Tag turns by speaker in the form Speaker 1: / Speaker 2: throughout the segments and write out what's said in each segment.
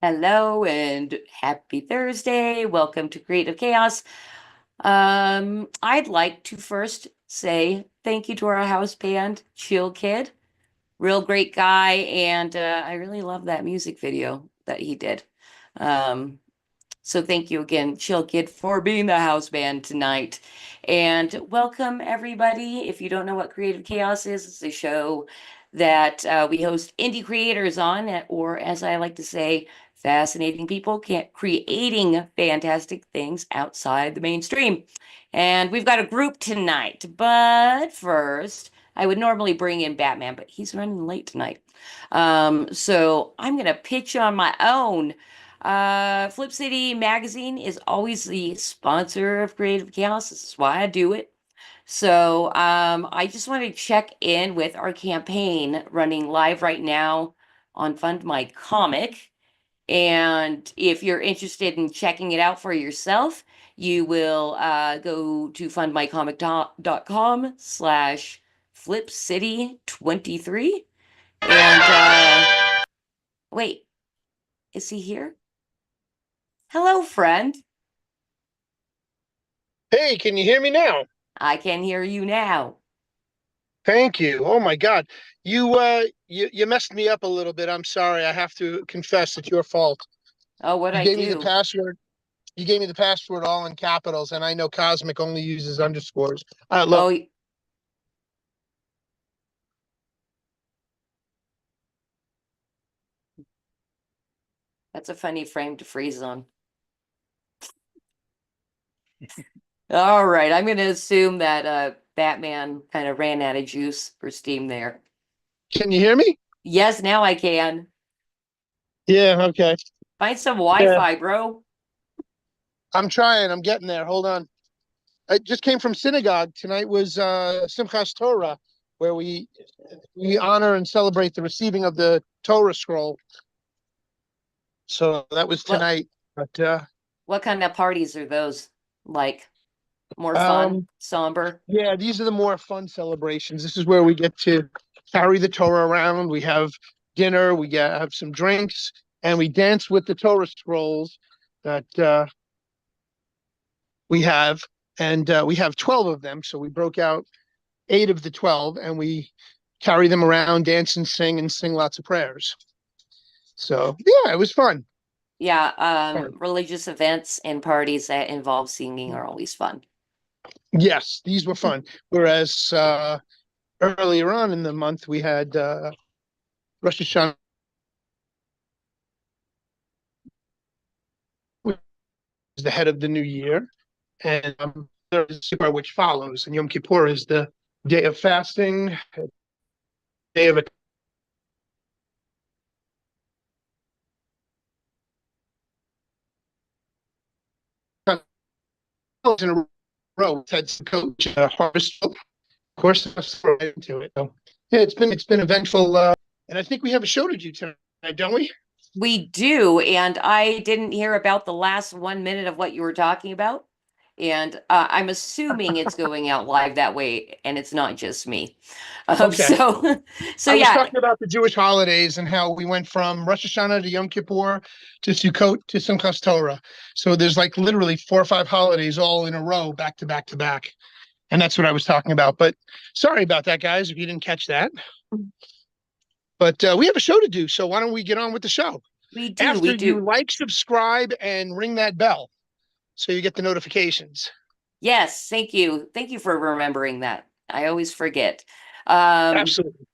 Speaker 1: Hello and happy Thursday. Welcome to Creative Chaos. I'd like to first say thank you to our house band, Chill Kid. Real great guy, and I really love that music video that he did. Um, so thank you again, Chill Kid, for being the house band tonight. And welcome everybody. If you don't know what Creative Chaos is, it's a show that we host indie creators on, or as I like to say, fascinating people can't creating fantastic things outside the mainstream. And we've got a group tonight, but first, I would normally bring in Batman, but he's running late tonight. So I'm gonna pitch on my own. Flip City Magazine is always the sponsor of Creative Chaos. This is why I do it. So I just want to check in with our campaign running live right now on Fund My Comic. And if you're interested in checking it out for yourself, you will go to fundmycomic.com/flipcity23. And wait, is he here? Hello, friend.
Speaker 2: Hey, can you hear me now?
Speaker 1: I can hear you now.
Speaker 2: Thank you. Oh my God. You messed me up a little bit. I'm sorry. I have to confess it's your fault.
Speaker 1: Oh, what
Speaker 2: You
Speaker 1: I
Speaker 2: gave me the
Speaker 1: do?
Speaker 2: password. You gave me the password all in capitals, and I know Cosmic only uses underscores. Look,
Speaker 1: Oh, that's a funny frame to freeze on. All right, I'm going to assume that Batman kind of ran out of juice for steam there.
Speaker 2: can you hear me?
Speaker 1: Yes, now I can.
Speaker 2: Yeah, okay.
Speaker 1: Find some
Speaker 2: Yeah,
Speaker 1: Wi-Fi, bro.
Speaker 2: I'm trying. I'm getting there. Hold on. I just came from synagogue. Tonight was Simchas Torah, where we honor and celebrate the receiving of the Torah scroll. So that was
Speaker 1: What
Speaker 2: tonight. But
Speaker 1: what kind of parties are those? Like more fun,
Speaker 2: um
Speaker 1: somber?
Speaker 2: Yeah, these are the more fun celebrations. This is where we get to carry the Torah around. We have dinner, have some drinks, and we dance with the Torah scrolls that we have. And we have 12 of them. So we broke out eight of the 12 and we carry them around, dance and sing lots of prayers. So, yeah, it was fun.
Speaker 1: Yeah,
Speaker 2: Fun.
Speaker 1: religious events and parties that involve singing are always fun.
Speaker 2: Yes, these were fun. Whereas earlier on in the month, we had Rosh Hashanah is the head of the new year, and Kippur, which follows, and Yom Kippur is the day of fasting, day of in a row. Ted's coach, Harvest, of course, into it. So, yeah, it's been eventful, and I think we have a show to do tonight, don't we?
Speaker 1: We do, and I didn't hear about the last 1 minute of what you were talking about. And I'm assuming it's going out live that way, and it's not just me.
Speaker 2: Okay.
Speaker 1: So, so
Speaker 2: I was
Speaker 1: yeah,
Speaker 2: talking about the Jewish holidays and how we went from Rosh Hashanah to Yom Kippur to Sukkot to Simchas Torah. So there's like literally 4 or 5 holidays all in a row, back to back to back. And that's what I was talking about. But sorry about that, guys, if you didn't catch that. But we have a show to do. So why don't we get on with the show?
Speaker 1: we do,
Speaker 2: After
Speaker 1: we
Speaker 2: you
Speaker 1: do.
Speaker 2: like, subscribe, and ring that bell so you get the notifications.
Speaker 1: Yes, thank you. Thank you for remembering that. I always forget. Um,
Speaker 2: Absolutely.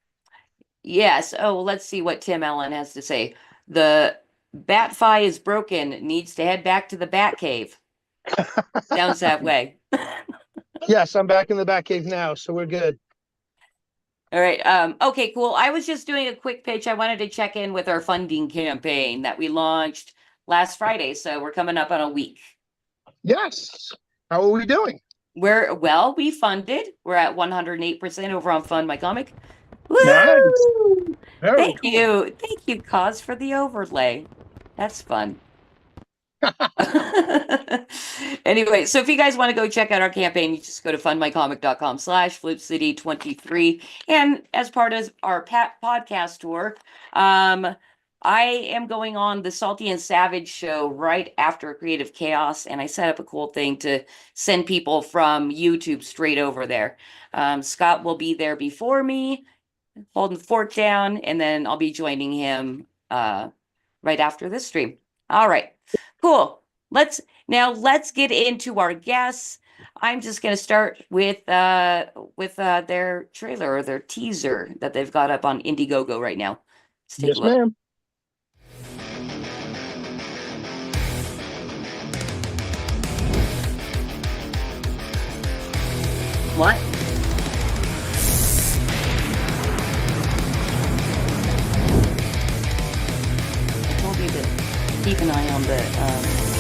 Speaker 1: yes. Oh, let's see what Tim Allen has to say. The Bat-Fi is broken, needs to head back to the Bat Cave. Sounds that way.
Speaker 2: Yes, I'm back in the back cave now, so we're good.
Speaker 1: All right. Okay, cool. I was just doing a quick pitch. I wanted to check in with our funding campaign that we launched last Friday. So we're coming up on a week.
Speaker 2: Yes. How are we doing?
Speaker 1: We funded. We're at 108% over on Fund My Comic.
Speaker 2: Nice.
Speaker 1: Woo!
Speaker 2: Very
Speaker 1: Thank
Speaker 2: cool.
Speaker 1: you. Thank you, Cos, for the overlay. That's fun. Anyway, so if you guys want to go check out our campaign, you just go to fundmycomic.com/flipcity23. And as part of our podcast tour, I am going on the Salty and Savage show right after Creative Chaos, and I set up a cool thing to send people from YouTube straight over there. Scott will be there before me, holding the fort down, and then I'll be joining him right after this stream. All right, cool. Let's get into our guests. I'm just gonna start with their trailer or their teaser that they've got up on Indiegogo right now. Let's take a
Speaker 2: Yes,
Speaker 1: look.
Speaker 2: ma'am.
Speaker 1: What? I told you to keep an eye on the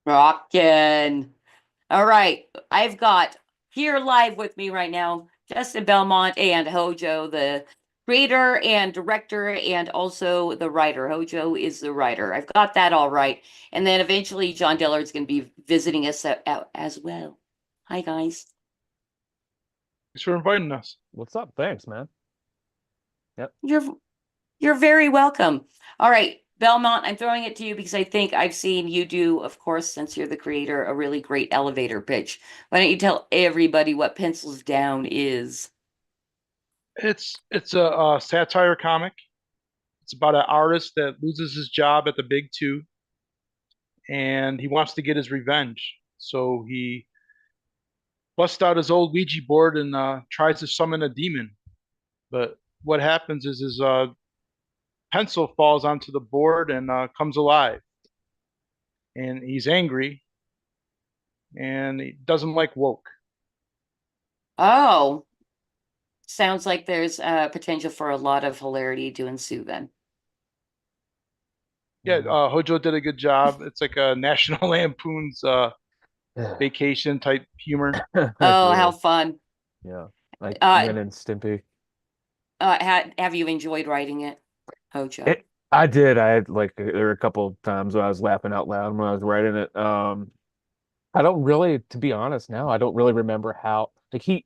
Speaker 1: Rockin'. All right, I've got here live with me right now Justin Belmont and Hojo, the creator and director, and also the writer. Hojo is the writer. I've got that all right. And then eventually John Dillard's going to be visiting us out as well. Hi, guys.
Speaker 3: Thanks for inviting us.
Speaker 4: What's up? Thanks, man.
Speaker 1: You're very welcome. All right, Belmont, I'm throwing it to you because I think I've seen you do, of course, since you're the creator, a really great elevator pitch. Why don't you tell everybody what Pencils Down is?
Speaker 3: It's a satire comic. It's about an artist that loses his job at the Big Two, and he wants to get his revenge. So he busts out his old Ouija board and tries to summon a demon. But what happens is his pencil falls onto the board and comes alive. And he's angry, and he doesn't like woke.
Speaker 1: Oh, sounds like there's potential for a lot of hilarity to ensue then.
Speaker 3: Yeah, Hojo did a good job. It's like a National Lampoon's vacation type humor.
Speaker 1: Oh, how fun.
Speaker 4: Yeah, like
Speaker 1: Uh,
Speaker 4: Ren and Stimpy.
Speaker 1: Have you enjoyed writing it, Hojo?
Speaker 4: I did. I had like there were a couple of times when I was laughing out loud when I was writing it. I don't really, to be honest, now I don't really remember how like he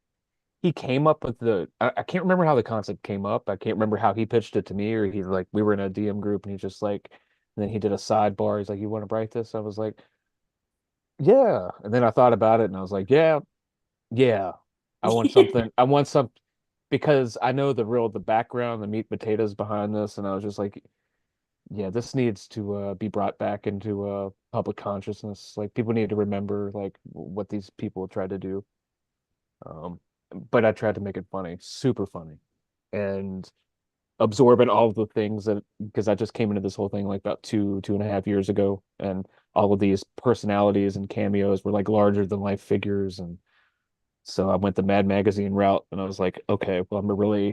Speaker 4: came up with I can't remember how the concept came up. I can't remember how he pitched it to me, or he's like we were in a DM group and he's just like, and then he did a sidebar. He's like, "You want to write this?" I was like, "Yeah," and then I thought about it and I was like, "Yeah, yeah, I want something. I want some because I know the background, the meat and potatoes behind this, and I was just like, yeah, this needs to be brought back into public consciousness. Like people need to remember like what these people tried to do. Um, but I tried to make it funny, super funny, and absorbing all of the things that because I just came into this whole thing like about 2.5 years ago, and all of these personalities and cameos were like larger than life figures, and so I went the Mad Magazine route, and I was like, okay, well,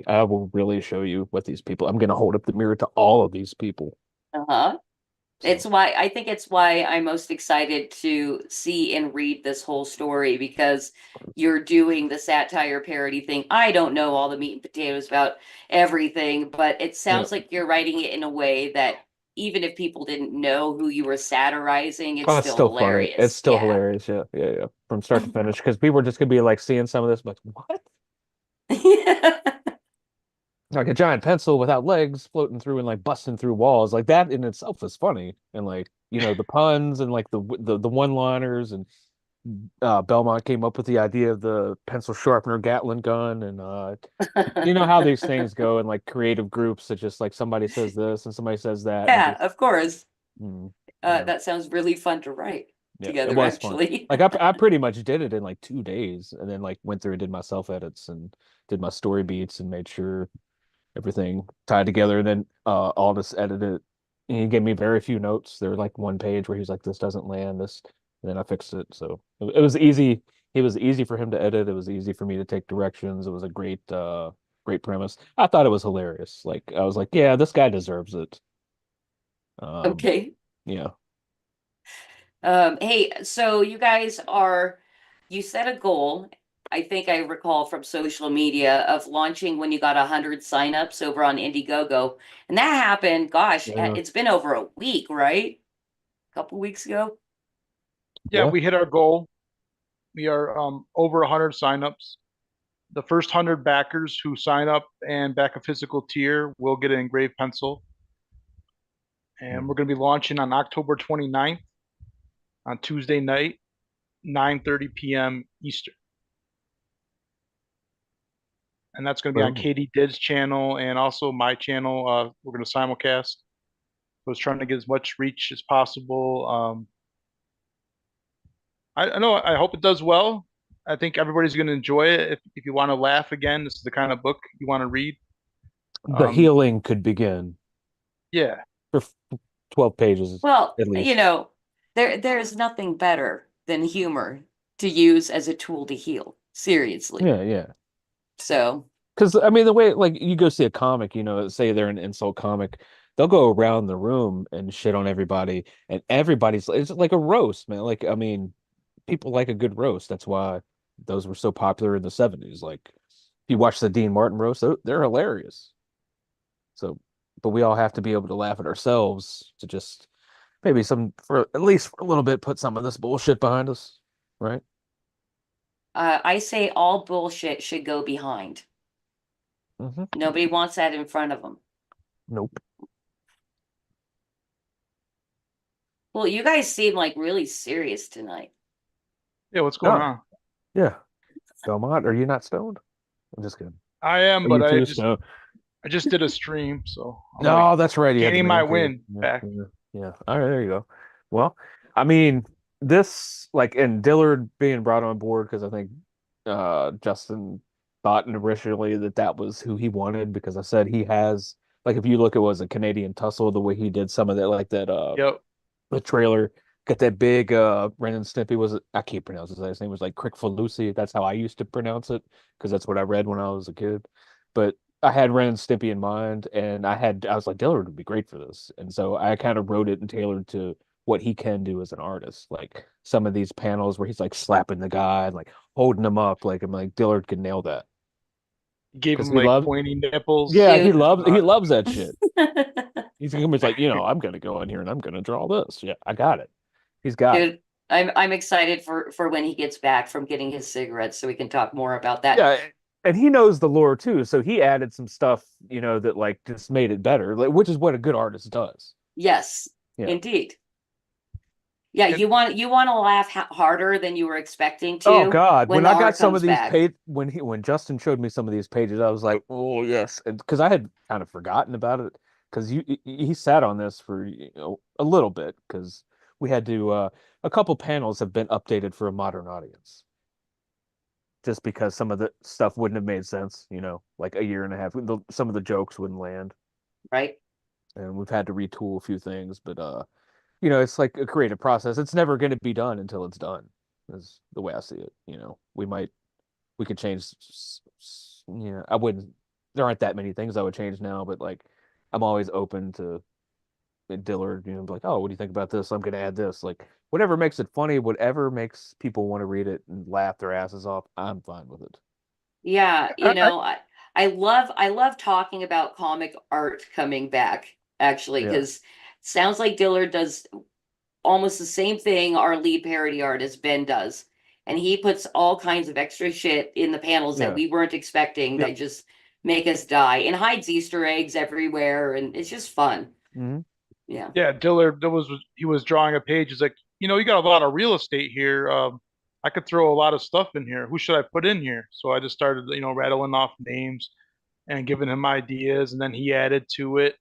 Speaker 4: I will really show you what these people. I'm going to hold up the mirror to all of these people.
Speaker 1: Uh-huh.
Speaker 4: So,
Speaker 1: I think it's why I'm most excited to see and read this whole story because you're doing the satire parody thing. I don't know all the meat and potatoes about everything, but it sounds like you're writing it in a way that even if people didn't know who you were satirizing, it's
Speaker 4: oh, it's
Speaker 1: still
Speaker 4: still funny.
Speaker 1: hilarious.
Speaker 4: It's still
Speaker 1: Yeah.
Speaker 4: hilarious. Yeah, yeah, yeah. From start to finish, because people are just gonna be like seeing some of this, like what? Like a giant pencil without legs floating through and like busting through walls. Like that in itself is funny, and like the puns and like the one-liners, and Belmont came up with the idea of the pencil sharpener Gatling gun, and you know how these things go in like creative groups that just like somebody says this and somebody says that.
Speaker 1: Yeah,
Speaker 4: Just,
Speaker 1: of course.
Speaker 4: yeah.
Speaker 1: That sounds really fun to write
Speaker 4: Yeah,
Speaker 1: together,
Speaker 4: it was
Speaker 1: actually.
Speaker 4: fun. Like I pretty much did it in like 2 days, and then like went through and did my self edits and did my story beats and made sure everything tied together. And then Aldous edited it. And he gave me very few notes. There were like one page where he's like, "This doesn't land." This, and then I fixed it. So it was easy. It was easy for him to edit. It was easy for me to take directions. It was a great premise. I thought it was hilarious. Like I was like, "Yeah, this guy deserves it."
Speaker 1: Okay.
Speaker 4: Yeah.
Speaker 1: Hey, so you guys are you set a goal. I think I recall from social media of launching when you got 100 signups over on Indiegogo. And that happened, gosh,
Speaker 4: Yeah.
Speaker 1: it's been over a week, right? A couple weeks ago.
Speaker 3: Yeah,
Speaker 4: Yeah.
Speaker 3: we hit our goal. We are over 100 signups. The first 100 backers who sign up and back a physical tier will get an engraved pencil. And we're going to be launching on October 29th on Tuesday night, 9:30 p.m. Eastern. And that's going to be on
Speaker 4: Boom.
Speaker 3: Katie Did's channel and also my channel. We're going to simulcast. So I was trying to get as much reach as possible. I know. I hope it does well. I think everybody's going to enjoy it. If you want to laugh again, this is the kind of book you want to read.
Speaker 4: The healing could begin
Speaker 3: Yeah.
Speaker 4: for 12 pages
Speaker 1: Well,
Speaker 4: at least.
Speaker 1: you know, there's nothing better than humor to use as a tool to heal. Seriously.
Speaker 4: Yeah, yeah.
Speaker 1: So,
Speaker 4: Because I mean, the way like you go see a comic, say they're an insult comic, they'll go around the room and shit on everybody, and it's like a roast, man. Like, I mean, people like a good roast. That's why those were so popular in the 70s. Like, if you watch the Dean Martin roast, they're hilarious. So, but we all have to be able to laugh at ourselves to just maybe for at least for a little bit, put some of this bullshit behind us, right?
Speaker 1: I say all bullshit should go behind.
Speaker 4: Mm-hmm.
Speaker 1: Nobody wants that in front of them.
Speaker 4: Nope.
Speaker 1: Well, you guys seem like really serious tonight.
Speaker 3: Yeah, what's going
Speaker 4: Oh.
Speaker 3: on?
Speaker 4: Yeah. Belmont, are you not stoned? I'm just kidding.
Speaker 3: I am,
Speaker 4: Are
Speaker 3: but
Speaker 4: you
Speaker 3: I
Speaker 4: too
Speaker 3: just
Speaker 4: stoned?
Speaker 3: I just did a stream, so I'm
Speaker 4: No,
Speaker 3: like
Speaker 4: that's right. You had to
Speaker 3: gaining my
Speaker 4: maintain.
Speaker 3: win
Speaker 4: Yeah,
Speaker 3: back.
Speaker 4: yeah. All right, there you go. Well, I mean, this and Dillard being brought on board because I think Justin thought originally that was who he wanted because I said he has if you look at what was a Canadian Tussle, the way he did some of that
Speaker 3: Yep.
Speaker 4: the trailer got that big Ren and Stimpy I can't pronounce his last name, was like Crickfalusi. That's how I used to pronounce it because that's what I read when I was a kid. But I had Ren and Stimpy in mind, and I was like, Dillard would be great for this. And so I kind of wrote it and tailored to what he can do as an artist. Like some of these panels where he's like slapping the guy and like holding him up. Like I'm like, Dillard could nail that.
Speaker 3: Gave
Speaker 4: 'Cause
Speaker 3: him
Speaker 4: he
Speaker 3: like
Speaker 4: loves
Speaker 3: pointy nipples.
Speaker 4: Yeah,
Speaker 1: Dude.
Speaker 4: he loves that shit. He's like, I'm gonna go in here and I'm gonna draw this. Yeah, I got it. He's got it.
Speaker 1: Dude, I'm excited for when he gets back from getting his cigarettes so we can talk more about that.
Speaker 4: Yeah, and he knows the lore too, so he added some stuff, that like just made it better, which is what a good artist does.
Speaker 1: Yes,
Speaker 4: Yeah.
Speaker 1: indeed. Yeah,
Speaker 3: And-
Speaker 1: you want to laugh harder than you were expecting to.
Speaker 4: Oh God, when
Speaker 1: the
Speaker 4: I got
Speaker 1: art
Speaker 4: some
Speaker 1: comes
Speaker 4: of these
Speaker 1: back.
Speaker 4: when Justin showed me some of these pages, I was like, oh yes, because I had kind of forgotten about it because he sat on this for a little bit because we had to a couple panels have been updated for a modern audience. Just because some of the stuff wouldn't have made sense, like a year and a half. Some of the jokes wouldn't land,
Speaker 1: Right?
Speaker 4: and we've had to retool a few things. But it's like a creative process. It's never going to be done until it's done. Is the way I see it. We could change. I wouldn't. There aren't that many things I would change now, but like, I'm always open to Dillard. Like, oh, what do you think about this? I'm going to add this. Like, whatever makes it funny, whatever makes people want to read it and laugh their asses off, I'm fine with it.
Speaker 1: Yeah,
Speaker 2: I-
Speaker 1: I love talking about comic art coming back, actually,
Speaker 4: Yeah.
Speaker 1: because sounds like Dillard does almost the same thing our lead parody artist Ben does. And he puts all kinds of extra shit in the panels
Speaker 4: Yeah.
Speaker 1: that we weren't expecting
Speaker 4: Yep.
Speaker 1: that just make us die and hides Easter eggs everywhere, and it's just fun.
Speaker 4: Mm-hmm.
Speaker 1: Yeah.
Speaker 3: Yeah, Dillard, he was drawing a page. He's like, you got a lot of real estate here. I could throw a lot of stuff in here. Who should I put in here? So I just started, rattling off names and giving him ideas, and then he added to it.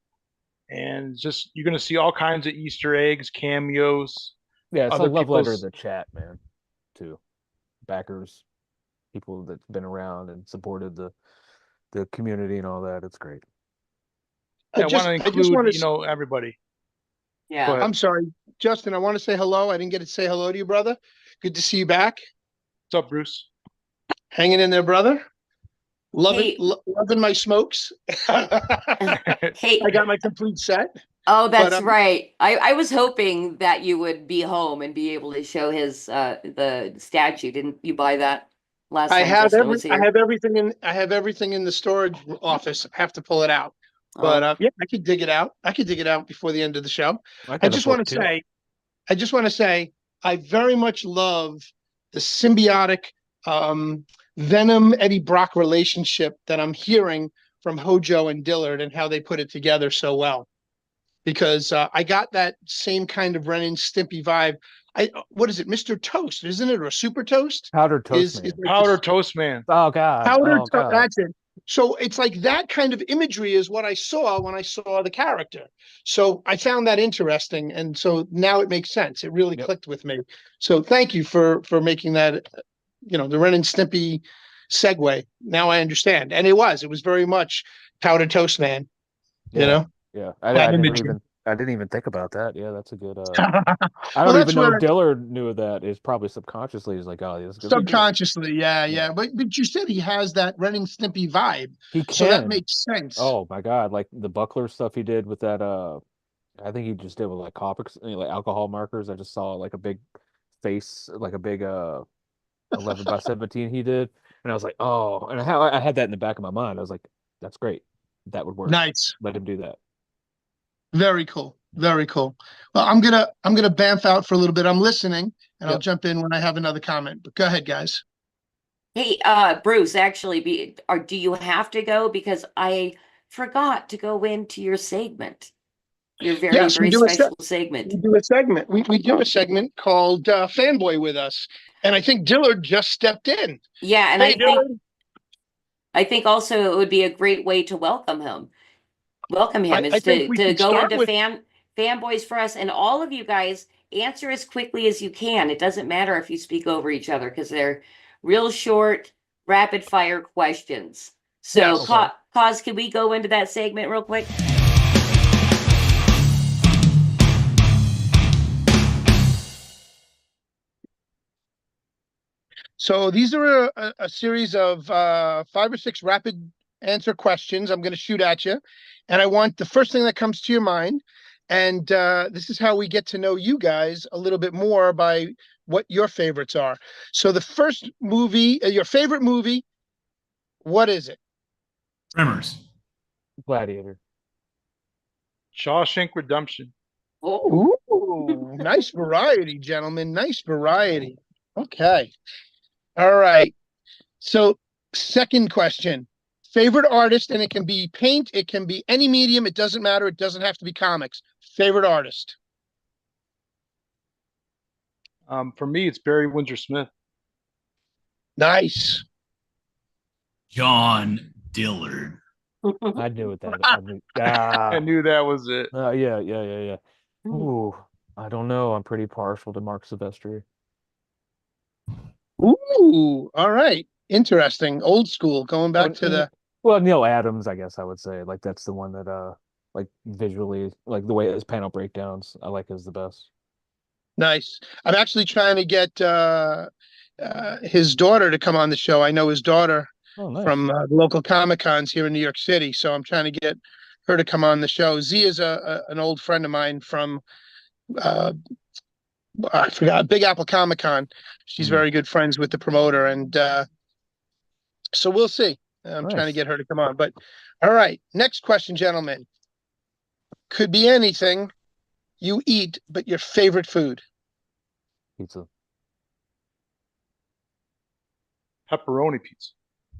Speaker 3: And just you're gonna see all kinds of Easter eggs, cameos.
Speaker 4: Yeah, it's a
Speaker 3: Other
Speaker 4: love letter
Speaker 3: people's-
Speaker 4: to the chat, man, too. Backers, people that's been around and supported the community and all that. It's great.
Speaker 3: I want to
Speaker 2: I just
Speaker 3: include,
Speaker 2: want to.
Speaker 3: everybody.
Speaker 1: Yeah.
Speaker 3: Go ahead.
Speaker 2: I'm sorry, Justin. I want to say hello. I didn't get to say hello to you, brother. Good to see you back.
Speaker 3: What's up, Bruce?
Speaker 2: Hanging in there, brother. Loving
Speaker 1: Hey.
Speaker 2: loving my smokes. I
Speaker 1: Hey,
Speaker 2: got my complete set.
Speaker 1: Oh, that's
Speaker 2: But
Speaker 1: right. I was hoping that you would be home and be able to show his the statue. Didn't you buy that last time Justin was
Speaker 2: I
Speaker 1: here?
Speaker 2: have everything in the storage office. I have to pull it out. But
Speaker 1: Oh,
Speaker 2: yeah, I could dig it out. I could dig it out before the end of the show.
Speaker 4: I
Speaker 2: I
Speaker 4: got a
Speaker 2: just
Speaker 4: book
Speaker 2: want to
Speaker 4: too.
Speaker 2: say, I just want to say, I very much love the symbiotic Venom Eddie Brock relationship that I'm hearing from Hojo and Dillard and how they put it together so well. Because I got that same kind of Ren and Stimpy vibe. What is it, Mr. Toast, isn't it, or Super Toast?
Speaker 4: Powdered Toast
Speaker 2: Is
Speaker 4: Man.
Speaker 2: like
Speaker 3: Powder
Speaker 2: this
Speaker 3: Toast Man.
Speaker 4: Oh God.
Speaker 2: powder
Speaker 4: Oh God.
Speaker 2: That's it. So it's like that kind of imagery is what I saw when I saw the character. So I found that interesting, and so now it makes sense. It really
Speaker 4: Yep.
Speaker 2: clicked with me. So thank you for making that, the Ren and Stimpy segue. Now I understand, and it was very much Powder Toast Man.
Speaker 4: Yeah. Yeah.
Speaker 2: That imagery.
Speaker 4: I didn't even think about that. Yeah, that's a good I
Speaker 2: Well,
Speaker 4: don't
Speaker 2: that's
Speaker 4: even know
Speaker 2: where
Speaker 4: Dillard knew of that. Is probably subconsciously he's like, oh, this is gonna be good.
Speaker 2: subconsciously, yeah.
Speaker 4: Yeah.
Speaker 2: But you said he has that Ren and Stimpy vibe,
Speaker 4: He
Speaker 2: so that
Speaker 4: can.
Speaker 2: makes sense.
Speaker 4: Oh my God, like the buckler stuff he did with that I think he just did with like copics, like alcohol markers. I just saw like a big face, like a big 11 by 17 he did. And I was like, oh, and I had that in the back of my mind. I was like, that's great. That would work.
Speaker 2: Nice.
Speaker 4: Let him do that.
Speaker 2: Very cool. Very cool. Well, I'm gonna bamf out for a little bit. I'm listening, and I'll
Speaker 4: Yep.
Speaker 2: jump in when I have another comment. But go ahead, guys.
Speaker 1: hey, Bruce, actually, do you have to go? Because I forgot to go into your segment, your very,
Speaker 2: Yes, we
Speaker 1: very
Speaker 2: do a
Speaker 1: special segment.
Speaker 2: we do a segment. We do a segment called Fanboy with Us, and I think Dillard just stepped in.
Speaker 1: Yeah, and
Speaker 2: Hey, Dillard.
Speaker 1: I think also it would be a great way to welcome him. Welcome him
Speaker 2: I
Speaker 1: is
Speaker 2: think we
Speaker 1: to
Speaker 2: could
Speaker 1: go
Speaker 2: start
Speaker 1: into
Speaker 2: with
Speaker 1: fanboys for us, and all of you guys answer as quickly as you can. It doesn't matter if you speak over each other because they're real short, rapid fire questions. So,
Speaker 2: Yes.
Speaker 1: Cos, can we go into that segment real quick?
Speaker 2: So these are a series of 5 or 6 rapid answer questions I'm going to shoot at you. And I want the first thing that comes to your mind. And this is how we get to know you guys a little bit more by what your favorites are. So the first movie, your favorite movie, what is it?
Speaker 5: Tremors.
Speaker 4: Gladiator.
Speaker 3: Shawshank Redemption.
Speaker 1: Oh,
Speaker 2: Ooh, nice variety, gentlemen. Nice variety. Okay. All right. So, second question. Favorite artist, and it can be paint, it can be any medium, it doesn't matter, it doesn't have to be comics. Favorite artist.
Speaker 3: For me, it's Barry Windsor Smith.
Speaker 2: Nice.
Speaker 5: John Dillard.
Speaker 4: I knew it.
Speaker 3: I knew that was it.
Speaker 4: Yeah. Ooh, I don't know. I'm pretty partial to Mark Silvestri.
Speaker 2: Ooh, all right. Interesting. Old school, going back to the
Speaker 4: Well, Neil Adams, I guess I would say. Like that's the one that like visually, like the way his panel breakdowns, I like is the best.
Speaker 2: nice. I'm actually trying to get his daughter to come on the show. I know his daughter
Speaker 4: Oh, nice.
Speaker 2: from the local Comic Cons here in New York City, so I'm trying to get her to come on the show. Z is an old friend of mine from I forgot, Big Apple Comic Con. She's
Speaker 4: Mhm.
Speaker 2: very good friends with the promoter, and so we'll see. I'm trying to
Speaker 4: Nice.
Speaker 2: get her to come on. But all right, next question, gentlemen. Could be anything you eat, but your favorite food.
Speaker 4: Pizza.
Speaker 3: Pepperoni pizza,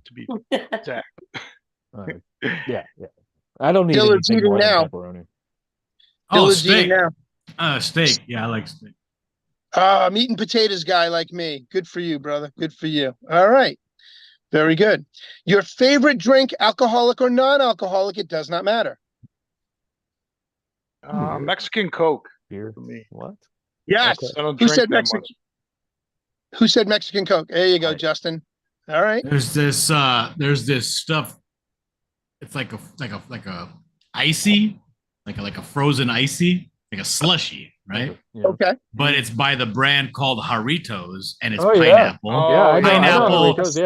Speaker 3: to be exact.
Speaker 4: Uh, yeah. I don't need
Speaker 2: Dillard's
Speaker 4: anything
Speaker 2: eating
Speaker 4: more than
Speaker 2: now.
Speaker 4: pepperoni.
Speaker 5: Oh,
Speaker 2: Dillard's eating
Speaker 5: steak.
Speaker 2: now.
Speaker 5: Steak. Yeah, I like steak.
Speaker 2: Meat and potatoes guy like me. Good for you, brother. Good for you. All right. Very good. Your favorite drink, alcoholic or non-alcoholic, it does not matter.
Speaker 3: Mexican Coke
Speaker 4: Beer.
Speaker 3: for me.
Speaker 4: What?
Speaker 2: Yes.
Speaker 4: Okay.
Speaker 3: I don't
Speaker 2: Who
Speaker 3: drink
Speaker 2: said
Speaker 3: that
Speaker 2: Mexican?
Speaker 3: much.
Speaker 2: Who said Mexican Coke? There you go,
Speaker 4: Right.
Speaker 2: Justin. All right.
Speaker 5: There's this stuff. It's like a icy, like a frozen icy, like a slushy, right?
Speaker 4: Yeah.
Speaker 2: Okay.
Speaker 5: But it's by the brand called Jarritos, and it's
Speaker 4: Oh, yeah.
Speaker 5: pineapple.
Speaker 3: Oh,
Speaker 4: Yeah, I know.
Speaker 5: Pineapple.
Speaker 4: Doritos.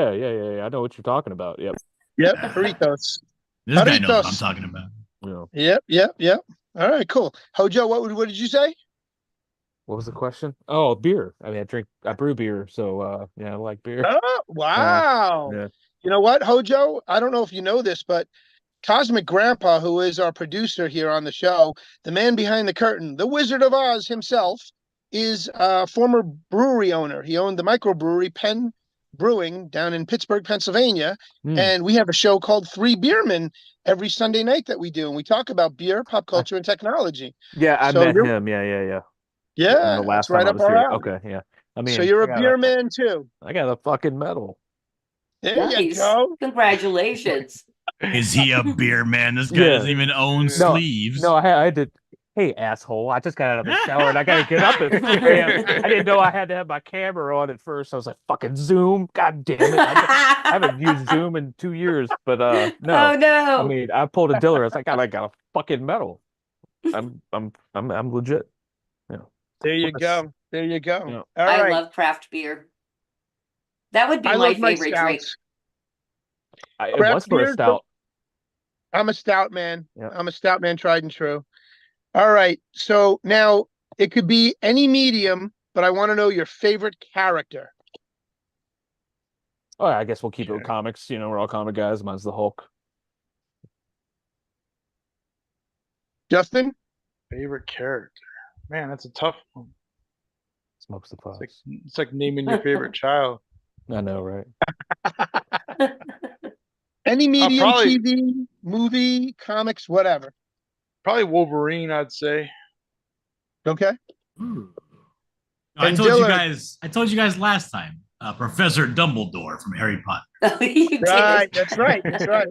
Speaker 4: Yeah. I know what you're talking about. Yep.
Speaker 2: Yep. Doritos.
Speaker 5: This guy knows what I'm
Speaker 2: Jarritos.
Speaker 5: talking about.
Speaker 4: Yeah.
Speaker 2: Yep. All right, cool. Hojo, what did you say?
Speaker 4: What was the question? Oh, beer. I mean, I brew beer, so yeah, I like beer.
Speaker 2: Oh, wow.
Speaker 4: Yeah.
Speaker 2: You know what, Hojo? I don't know if you know this, but Cosmic Grandpa, who is our producer here on the show, the man behind the curtain, the Wizard of Oz himself, is a former brewery owner. He owned the microbrewery Penn Brewing down in Pittsburgh, Pennsylvania.
Speaker 4: Hmm.
Speaker 2: And we have a show called Three Beermen every Sunday night that we do. And we talk about beer, pop culture, and technology.
Speaker 4: Yeah, I
Speaker 2: So
Speaker 4: met
Speaker 2: you're-
Speaker 4: him. Yeah.
Speaker 2: Yeah,
Speaker 4: The last
Speaker 2: that's right
Speaker 4: time I
Speaker 2: up
Speaker 4: was
Speaker 2: our
Speaker 4: here.
Speaker 2: alley.
Speaker 4: Okay, yeah. I mean,
Speaker 2: So you're
Speaker 4: I
Speaker 2: a beer man too.
Speaker 4: I got a fucking medal.
Speaker 2: There you
Speaker 1: Nice.
Speaker 2: go.
Speaker 1: Congratulations.
Speaker 5: Is he a beer man? This guy
Speaker 4: Yeah.
Speaker 5: doesn't even own
Speaker 3: No,
Speaker 5: sleeves.
Speaker 4: No, I did. Hey, asshole! I just got out of the shower and I gotta get up at 3 a.m. I didn't know I had to have my camera on at first. I was like, "Fucking Zoom! God damn it! I haven't used Zoom in 2 years." But
Speaker 1: Oh
Speaker 4: no,
Speaker 1: no.
Speaker 4: I mean, I pulled a Dillard. I was like, "God, I got a fucking medal. I'm legit."
Speaker 2: There you go. There you go.
Speaker 4: Yeah.
Speaker 2: All
Speaker 1: I
Speaker 2: right.
Speaker 1: love craft beer. That would be
Speaker 2: I
Speaker 1: my
Speaker 2: love my
Speaker 1: favorite drink.
Speaker 2: stouts.
Speaker 4: It
Speaker 2: Craft
Speaker 4: was for a
Speaker 2: beer,
Speaker 4: stout.
Speaker 2: I'm a stout man.
Speaker 4: Yeah.
Speaker 2: I'm a stout man, tried and true. All right. So now it could be any medium, but I want to know your favorite character.
Speaker 4: Oh, I guess we'll keep it with
Speaker 3: Okay.
Speaker 4: comics. We're all comic guys. Mine's the Hulk.
Speaker 2: Justin?
Speaker 3: Favorite character? Man, that's a tough one.
Speaker 4: Smokes the
Speaker 3: It's like,
Speaker 4: puffs.
Speaker 3: it's like naming your favorite child.
Speaker 4: I know, right?
Speaker 2: Any medium,
Speaker 3: probably-
Speaker 2: TV, movie, comics, whatever.
Speaker 3: Probably Wolverine, I'd say.
Speaker 2: Okay.
Speaker 5: Ooh. I
Speaker 2: And
Speaker 5: told you
Speaker 2: Dillard-
Speaker 5: guys. I told you guys last time. Professor Dumbledore from Harry Potter.
Speaker 1: Oh, you did.
Speaker 2: Right. That's right. That's right.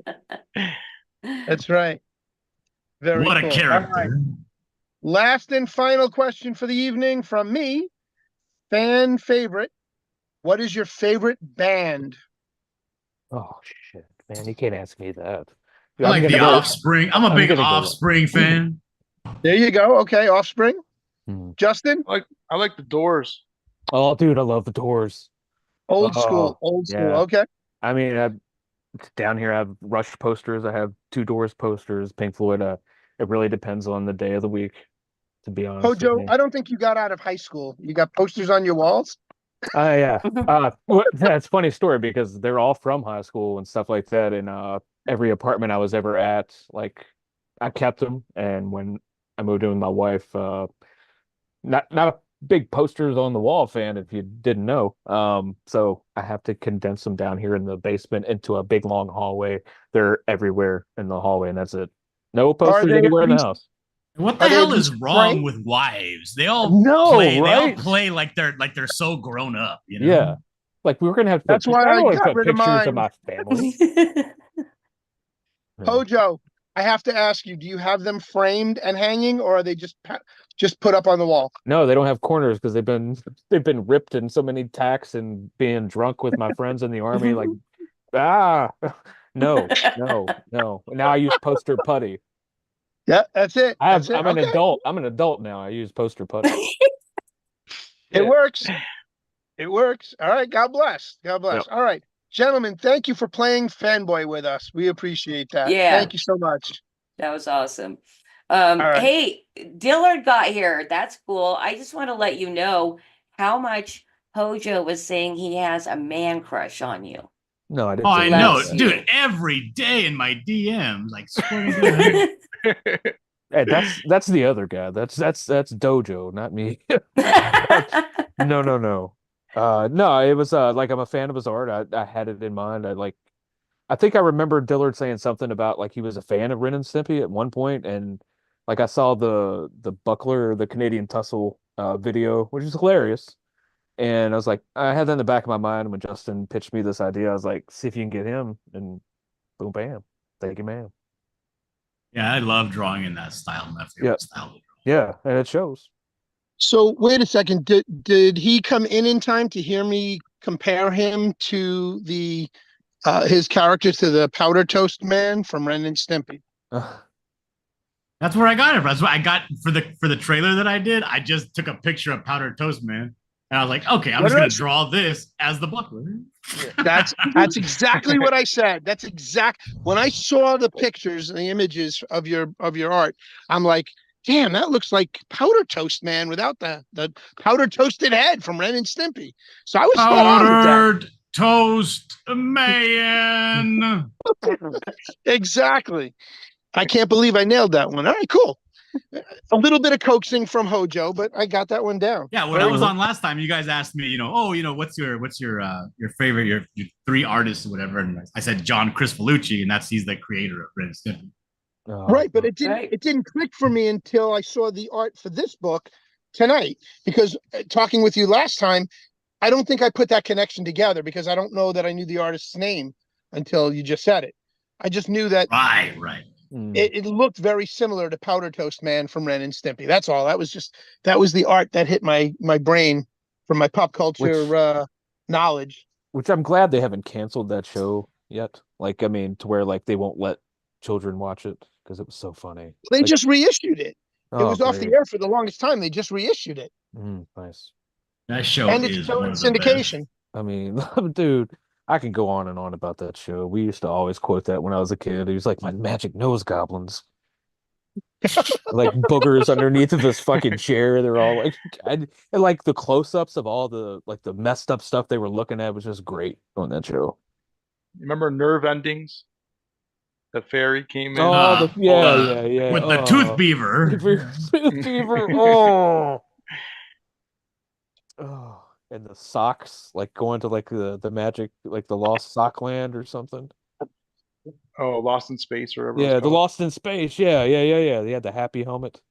Speaker 2: That's right. Very
Speaker 5: What
Speaker 2: cool.
Speaker 5: a
Speaker 2: All
Speaker 5: character!
Speaker 2: right. Last and final question for the evening from me. Fan favorite. What is your favorite band?
Speaker 4: Oh shit, man! You can't ask me that.
Speaker 5: I like the
Speaker 4: gonna go-
Speaker 5: Offspring. I'm a
Speaker 4: I'm
Speaker 5: big
Speaker 4: gonna go-
Speaker 5: Offspring fan.
Speaker 2: There you go. Okay. Offspring.
Speaker 4: Hmm.
Speaker 2: Justin?
Speaker 3: I like the Doors.
Speaker 4: Oh, dude, I love the Doors.
Speaker 2: Old
Speaker 4: Oh,
Speaker 2: school. Old school.
Speaker 4: yeah.
Speaker 2: Okay.
Speaker 4: I mean, down here I have Rush posters. I have two Doors posters. Pink Floyd. It really depends on the day of the week, to be honest. with
Speaker 2: Hojo,
Speaker 4: you.
Speaker 2: I don't think you got out of high school. You got posters on your walls?
Speaker 4: Yeah. That's a funny story because they're all from high school and stuff like that. And every apartment I was ever at, like, I kept them. And when I moved in with my wife, not a big posters on the wall fan, if you didn't know. So I have to condense them down here in the basement into a big long hallway. They're everywhere in the hallway, and that's it. No posters
Speaker 2: they
Speaker 4: anywhere in the
Speaker 2: at least-
Speaker 4: house.
Speaker 5: What the
Speaker 2: Are they
Speaker 5: hell
Speaker 2: at
Speaker 5: is
Speaker 2: least
Speaker 5: wrong
Speaker 2: framed?
Speaker 5: with wives? They all
Speaker 4: No,
Speaker 5: play. They all
Speaker 4: right?
Speaker 5: play like they're so grown up. You know?
Speaker 4: Yeah. Like we were gonna have
Speaker 2: That's why I
Speaker 4: always
Speaker 2: got
Speaker 4: put
Speaker 2: rid of
Speaker 4: pictures of
Speaker 2: mine.
Speaker 4: my family. Yeah.
Speaker 2: Hojo, I have to ask you, do you have them framed and hanging, or are they just put up on the wall?
Speaker 4: No, they don't have corners because they've been ripped in so many tacks and being drunk with my friends in the army. Like, no. Now I use poster putty.
Speaker 2: Yeah, that's it. That's it.
Speaker 4: I'm an
Speaker 2: Okay.
Speaker 4: adult. I'm an adult now. I use poster putty.
Speaker 2: It works. It works. All right. God bless. God bless.
Speaker 4: Yep.
Speaker 2: All right. Gentlemen, thank you for playing Fanboy with us. We appreciate that.
Speaker 1: Yeah.
Speaker 2: Thank you so much.
Speaker 1: That was awesome.
Speaker 2: right.
Speaker 1: Hey, Dillard got here. That's cool. I just want to let you know how much Hojo was saying he has a man crush on you.
Speaker 4: No, I didn't.
Speaker 5: Oh,
Speaker 4: say
Speaker 5: I
Speaker 4: that.
Speaker 5: know,
Speaker 1: Loves you.
Speaker 5: dude. Every day in my DMs, like, swear to God.
Speaker 4: Hey, that's the other guy. That's Dojo, not me. No. No, it was like I'm a fan of his art. I had it in mind. I think I remember Dillard saying something about like he was a fan of Ren and Stimpy at one point, and like I saw the Buckler, the Canadian Tussle video, which is hilarious. And I was like, I had that in the back of my mind when Justin pitched me this idea. I was like, see if you can get him, and boom, bam, thank you, ma'am.
Speaker 5: Yeah, I love drawing in that style. My favorite
Speaker 4: Yeah.
Speaker 5: style to draw.
Speaker 4: Yeah, and it shows.
Speaker 2: So wait a second. Did he come in time to hear me compare him to the his character to the Powder Toast Man from Ren and Stimpy?
Speaker 5: That's where I got it from. That's what I got for the trailer that I did. I just took a picture of Powdered Toast Man, and I was like, okay, I'm
Speaker 2: What
Speaker 5: just gonna
Speaker 2: is-
Speaker 5: draw this as the Buckler.
Speaker 2: That's exactly what I said. When I saw the pictures and the images of your art, I'm like, damn, that looks like Powder Toast Man without the powder toasted head from Ren and Stimpy. So I was spot on with that.
Speaker 5: Powdered toast man.
Speaker 2: Exactly. I can't believe I nailed that one. All right, cool. A little bit of coaxing from Hojo, but I got that one down.
Speaker 5: Yeah, when
Speaker 2: Very
Speaker 5: I was
Speaker 2: cool.
Speaker 5: on last time, you guys asked me, what's your favorite, your three artists or whatever, and I said John Crispolucci, and he's the creator of Ren and Stimpy.
Speaker 4: Oh,
Speaker 2: Right, but it
Speaker 1: Right.
Speaker 2: didn't click for me until I saw the art for this book tonight. Because talking with you last time, I don't think I put that connection together because I don't know that I knew the artist's name until you just said it. I just knew that
Speaker 5: Right.
Speaker 2: it looked very similar to Powder Toast Man from Ren and Stimpy. That's all. That was the art that hit my brain from my pop culture knowledge.
Speaker 4: which I'm glad they haven't canceled that show yet. Like, I mean, to where like they won't let children watch it because it was so funny.
Speaker 2: They
Speaker 4: Like,
Speaker 2: just reissued it. It
Speaker 4: oh,
Speaker 2: was off the
Speaker 4: great.
Speaker 2: air for the longest time. They just reissued it.
Speaker 4: Nice.
Speaker 5: That show
Speaker 2: And it's
Speaker 5: is
Speaker 2: still
Speaker 5: one
Speaker 2: in
Speaker 5: of the
Speaker 2: syndication.
Speaker 4: I mean, dude, I can go on and on about that show. We used to always quote that when I was a kid. He was like, my magic nose goblins. Like boogers underneath of this fucking chair. They're all like, and like the close-ups of all the like the messed up stuff they were looking at was just great on that show.
Speaker 3: Remember Nerve Endings? The fairy came in.
Speaker 4: Oh, yeah.
Speaker 5: With the
Speaker 4: Oh.
Speaker 5: tooth beaver.
Speaker 4: Tooth beaver. Oh. Oh. And the socks, like going to like the magic, like the lost sock land or something.
Speaker 3: Oh, Lost in Space or whatever.
Speaker 4: Yeah,
Speaker 3: it's
Speaker 4: the
Speaker 3: called.
Speaker 4: Lost in Space. Yeah. They had the happy helmet.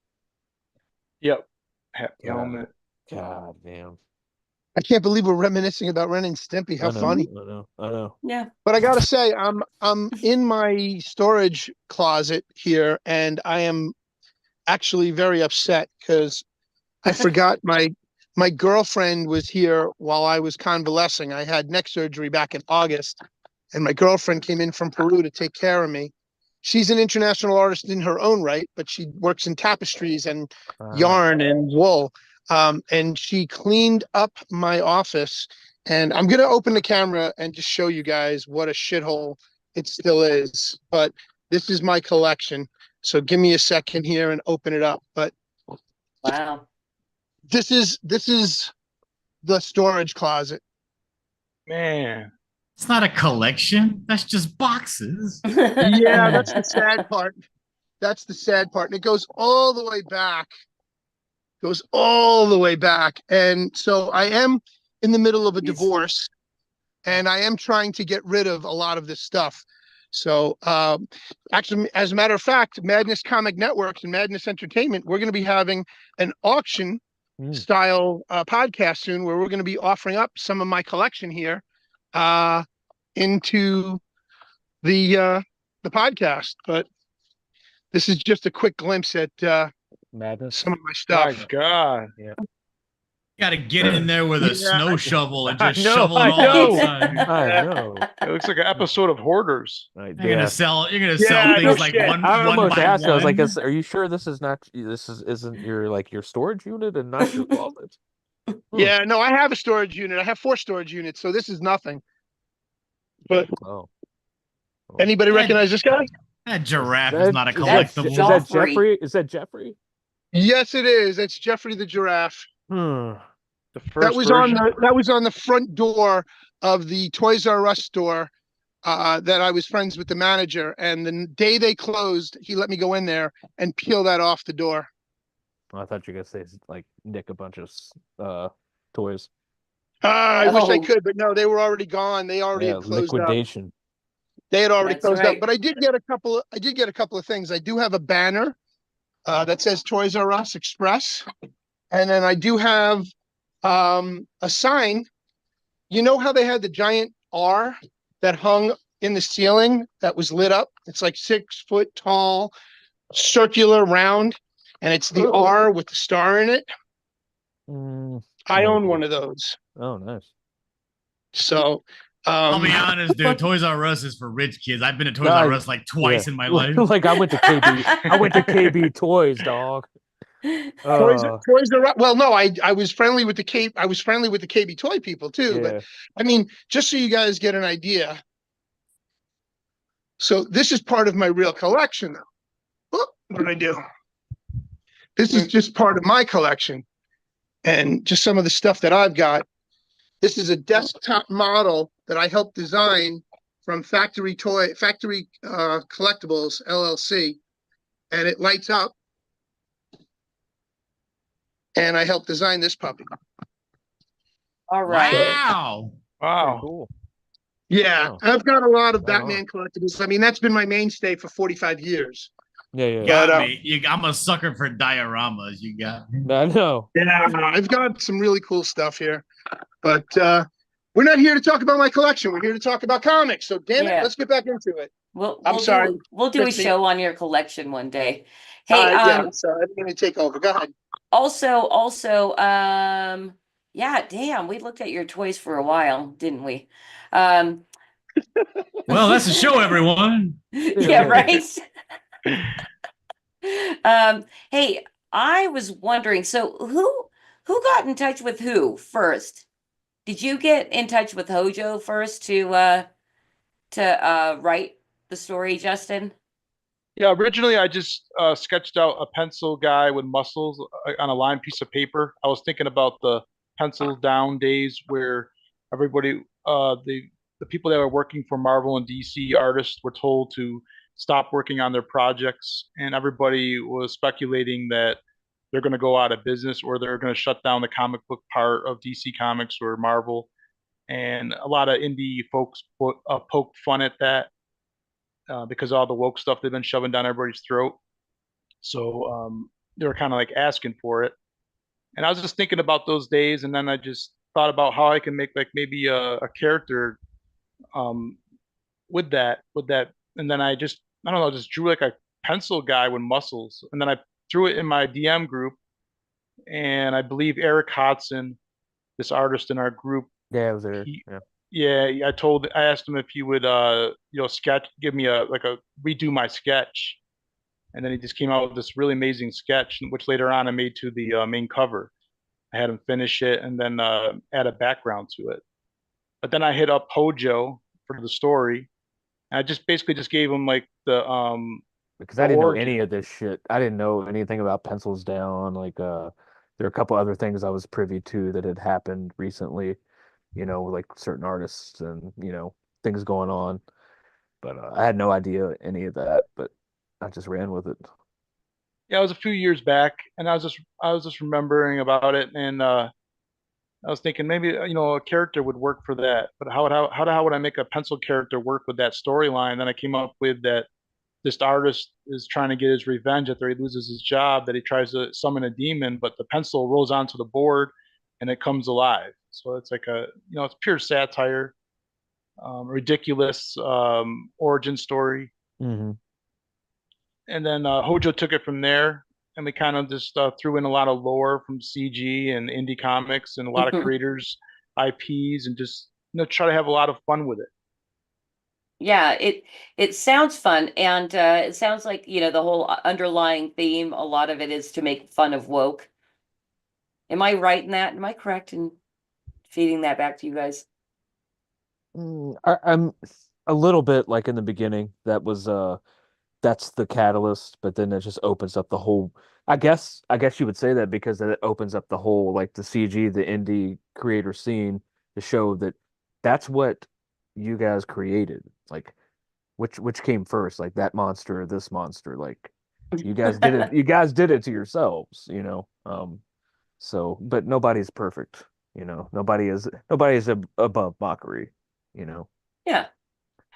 Speaker 3: Yep.
Speaker 4: God.
Speaker 3: Helmet.
Speaker 4: God damn.
Speaker 2: I can't believe we're reminiscing about Ren and Stimpy. How
Speaker 4: I know,
Speaker 2: funny.
Speaker 4: I know.
Speaker 1: Yeah.
Speaker 2: But I gotta say, I'm in my storage closet here, and I am actually very upset because I forgot my girlfriend was here while I was convalescing. I had neck surgery back in August, and my girlfriend came in from Peru to take care of me. She's an international artist in her own right, but she works in tapestries and yarn and wool. And she cleaned up my office, and I'm gonna open the camera and just show you guys what a shithole it still is. But this is my collection, so give me a second here and open it up. But
Speaker 1: Wow.
Speaker 2: this is the storage closet.
Speaker 3: Man.
Speaker 5: It's not a collection. That's just boxes.
Speaker 2: Yeah, that's the sad part. That's the sad part. And it goes all the way back. Goes all the way back. And so I am in the middle of a divorce, and I am trying to get rid of a lot of this stuff. So actually, as a matter of fact, Madness Comic Networks and Madness Entertainment, we're going to be having an auction style podcast soon where we're going to be offering up some of my collection here into the podcast. But this is just a quick glimpse at
Speaker 4: Madness.
Speaker 2: some of my
Speaker 3: My
Speaker 2: stuff.
Speaker 3: God.
Speaker 4: Yeah.
Speaker 5: You got to get in there with a
Speaker 2: Yeah,
Speaker 5: snow shovel and just
Speaker 4: I know,
Speaker 5: shovel it
Speaker 4: I
Speaker 5: all
Speaker 4: know.
Speaker 5: outside.
Speaker 4: I know.
Speaker 3: It looks like an episode of Hoarders.
Speaker 4: Right,
Speaker 5: You're gonna sell. You're gonna
Speaker 2: Yeah,
Speaker 5: sell
Speaker 2: no
Speaker 5: things like
Speaker 2: shit.
Speaker 5: one
Speaker 4: I
Speaker 5: one
Speaker 4: almost
Speaker 5: by
Speaker 4: asked. I was like,
Speaker 5: one.
Speaker 4: "Are you sure this isn't your like your storage unit and not your closet?"
Speaker 2: Yeah, no, I have a storage unit. I have 4 storage units, so this is nothing. But
Speaker 4: Oh.
Speaker 2: anybody
Speaker 5: Yeah.
Speaker 2: recognize this guy?
Speaker 5: That giraffe
Speaker 4: That-
Speaker 5: is not a
Speaker 1: That's
Speaker 5: collectible.
Speaker 4: Is that
Speaker 1: Joffrey.
Speaker 4: Jeffrey? Is that Jeffrey?
Speaker 2: Yes, it is. It's Jeffrey the giraffe.
Speaker 4: Hmm.
Speaker 3: The first
Speaker 2: That was on the front door of the Toys R Us store that I was friends with the manager. And the day they closed, he let me go in there and peel that off the door.
Speaker 4: I thought you were gonna say like nick a bunch of toys.
Speaker 2: I wish I
Speaker 1: Oh.
Speaker 2: could, but no, they were already gone. They already
Speaker 4: Yeah,
Speaker 2: had closed up.
Speaker 4: liquidation.
Speaker 2: They had already
Speaker 1: That's
Speaker 2: closed
Speaker 1: right.
Speaker 2: up. But I did get a couple of things. I do have a banner that says Toys R Us Express. And then I do have a sign. You know how they had the giant R that hung in the ceiling that was lit up? It's like 6 foot tall, circular, round, and it's the R with the star in it. I own one of those.
Speaker 4: Oh, nice.
Speaker 2: So
Speaker 5: I'll be honest, dude. Toys R Us is for rich kids. I've been to Toys
Speaker 4: Nah,
Speaker 5: R Us like twice
Speaker 4: yeah.
Speaker 5: in my life.
Speaker 4: Like I went to KB. I went to KB Toys, dog.
Speaker 2: Toys R Us. Well, no, I was friendly with the KB toy people too.
Speaker 4: Yeah.
Speaker 2: But I mean, just so you guys get an idea. So this is part of my real collection. Oh, what did I do? This is just part of my collection and just some of the stuff that I've got. This is a desktop model that I helped design from Factory Collectibles LLC, and it lights up. And I helped design this puppy.
Speaker 1: All right.
Speaker 5: Wow.
Speaker 3: Wow.
Speaker 4: Cool.
Speaker 2: Yeah,
Speaker 4: Oh.
Speaker 2: I've got a lot of
Speaker 4: Right on.
Speaker 2: Batman collectibles. I mean, that's been my mainstay for 45 years.
Speaker 4: Yeah.
Speaker 5: Got me. I'm a sucker for dioramas. You got me.
Speaker 4: I know.
Speaker 2: Yeah, I've got some really cool stuff here. But we're not here to talk about my collection. We're here to talk about comics. So damn it,
Speaker 1: Yeah.
Speaker 2: let's get back into it.
Speaker 1: We'll
Speaker 2: sorry,
Speaker 1: we'll do a
Speaker 2: Christy.
Speaker 1: show on your collection one day. Hey,
Speaker 2: Yeah, I'm sorry. I'm going to take over. Go ahead.
Speaker 1: also, yeah, damn, we looked at your toys for a while, didn't we?
Speaker 5: Well, that's the show, everyone.
Speaker 1: Yeah, right. Hey, I was wondering, so who got in touch with who first? Did you get in touch with Hojo first to write the story, Justin?
Speaker 3: Yeah, originally I just sketched out a pencil guy with muscles on a lined piece of paper. I was thinking about the pencil down days where everybody, the people that were working for Marvel and DC artists were told to stop working on their projects, and everybody was speculating that they're going to go out of business or they're going to shut down the comic book part of DC Comics or Marvel. And a lot of indie folks poked fun at that. Because of all the woke stuff they've been shoving down everybody's throat. So they were kind of like asking for it. And I was just thinking about those days, and then I just thought about how I can make like maybe a character with that. And then I don't know, just drew like a pencil guy with muscles. And then I threw it in my DM group. And I believe Eric Hodson, this artist in our group,
Speaker 4: Yeah, it was there. Yeah.
Speaker 3: yeah, I asked him if he would, give me redo my sketch. And then he just came out with this really amazing sketch, which later on I made to the main cover. I had him finish it and then add a background to it. But then I hit up Hojo for the story. And I just basically just gave him like the
Speaker 4: Because I didn't know
Speaker 3: origin.
Speaker 4: any of this shit. I didn't know anything about pencils down. Like there are a couple other things I was privy to that had happened recently, like certain artists and, things going on. But I had no idea any of that, but I just ran with it.
Speaker 3: Yeah, it was a few years back, and I was just remembering about it, and I was thinking maybe a character would work for that, but how would I make a pencil character work with that storyline? Then I came up with that this artist is trying to get his revenge after he loses his job, that he tries to summon a demon, but the pencil rolls onto the board and it comes alive. So it's like it's pure satire, ridiculous origin story.
Speaker 4: Mm-hmm.
Speaker 3: And then Hojo took it from there, and we kind of just threw in a lot of lore from CG and indie comics and a lot of creators' IPs, and just try to have a lot of fun with it.
Speaker 1: Yeah, it sounds fun, and it sounds like the whole underlying theme. A lot of it is to make fun of woke. Am I right in that? Am I correct in feeding that back to you guys?
Speaker 4: I'm a little bit like in the beginning. That's the catalyst, but then it just opens up the whole. I guess you would say that because it opens up the whole like the CG, the indie creator scene to show that that's what you guys created. Like which came first, like that monster or this monster? Like you guys did it. You guys did it to yourselves, So, but nobody's perfect, Nobody is above mockery,
Speaker 1: Yeah.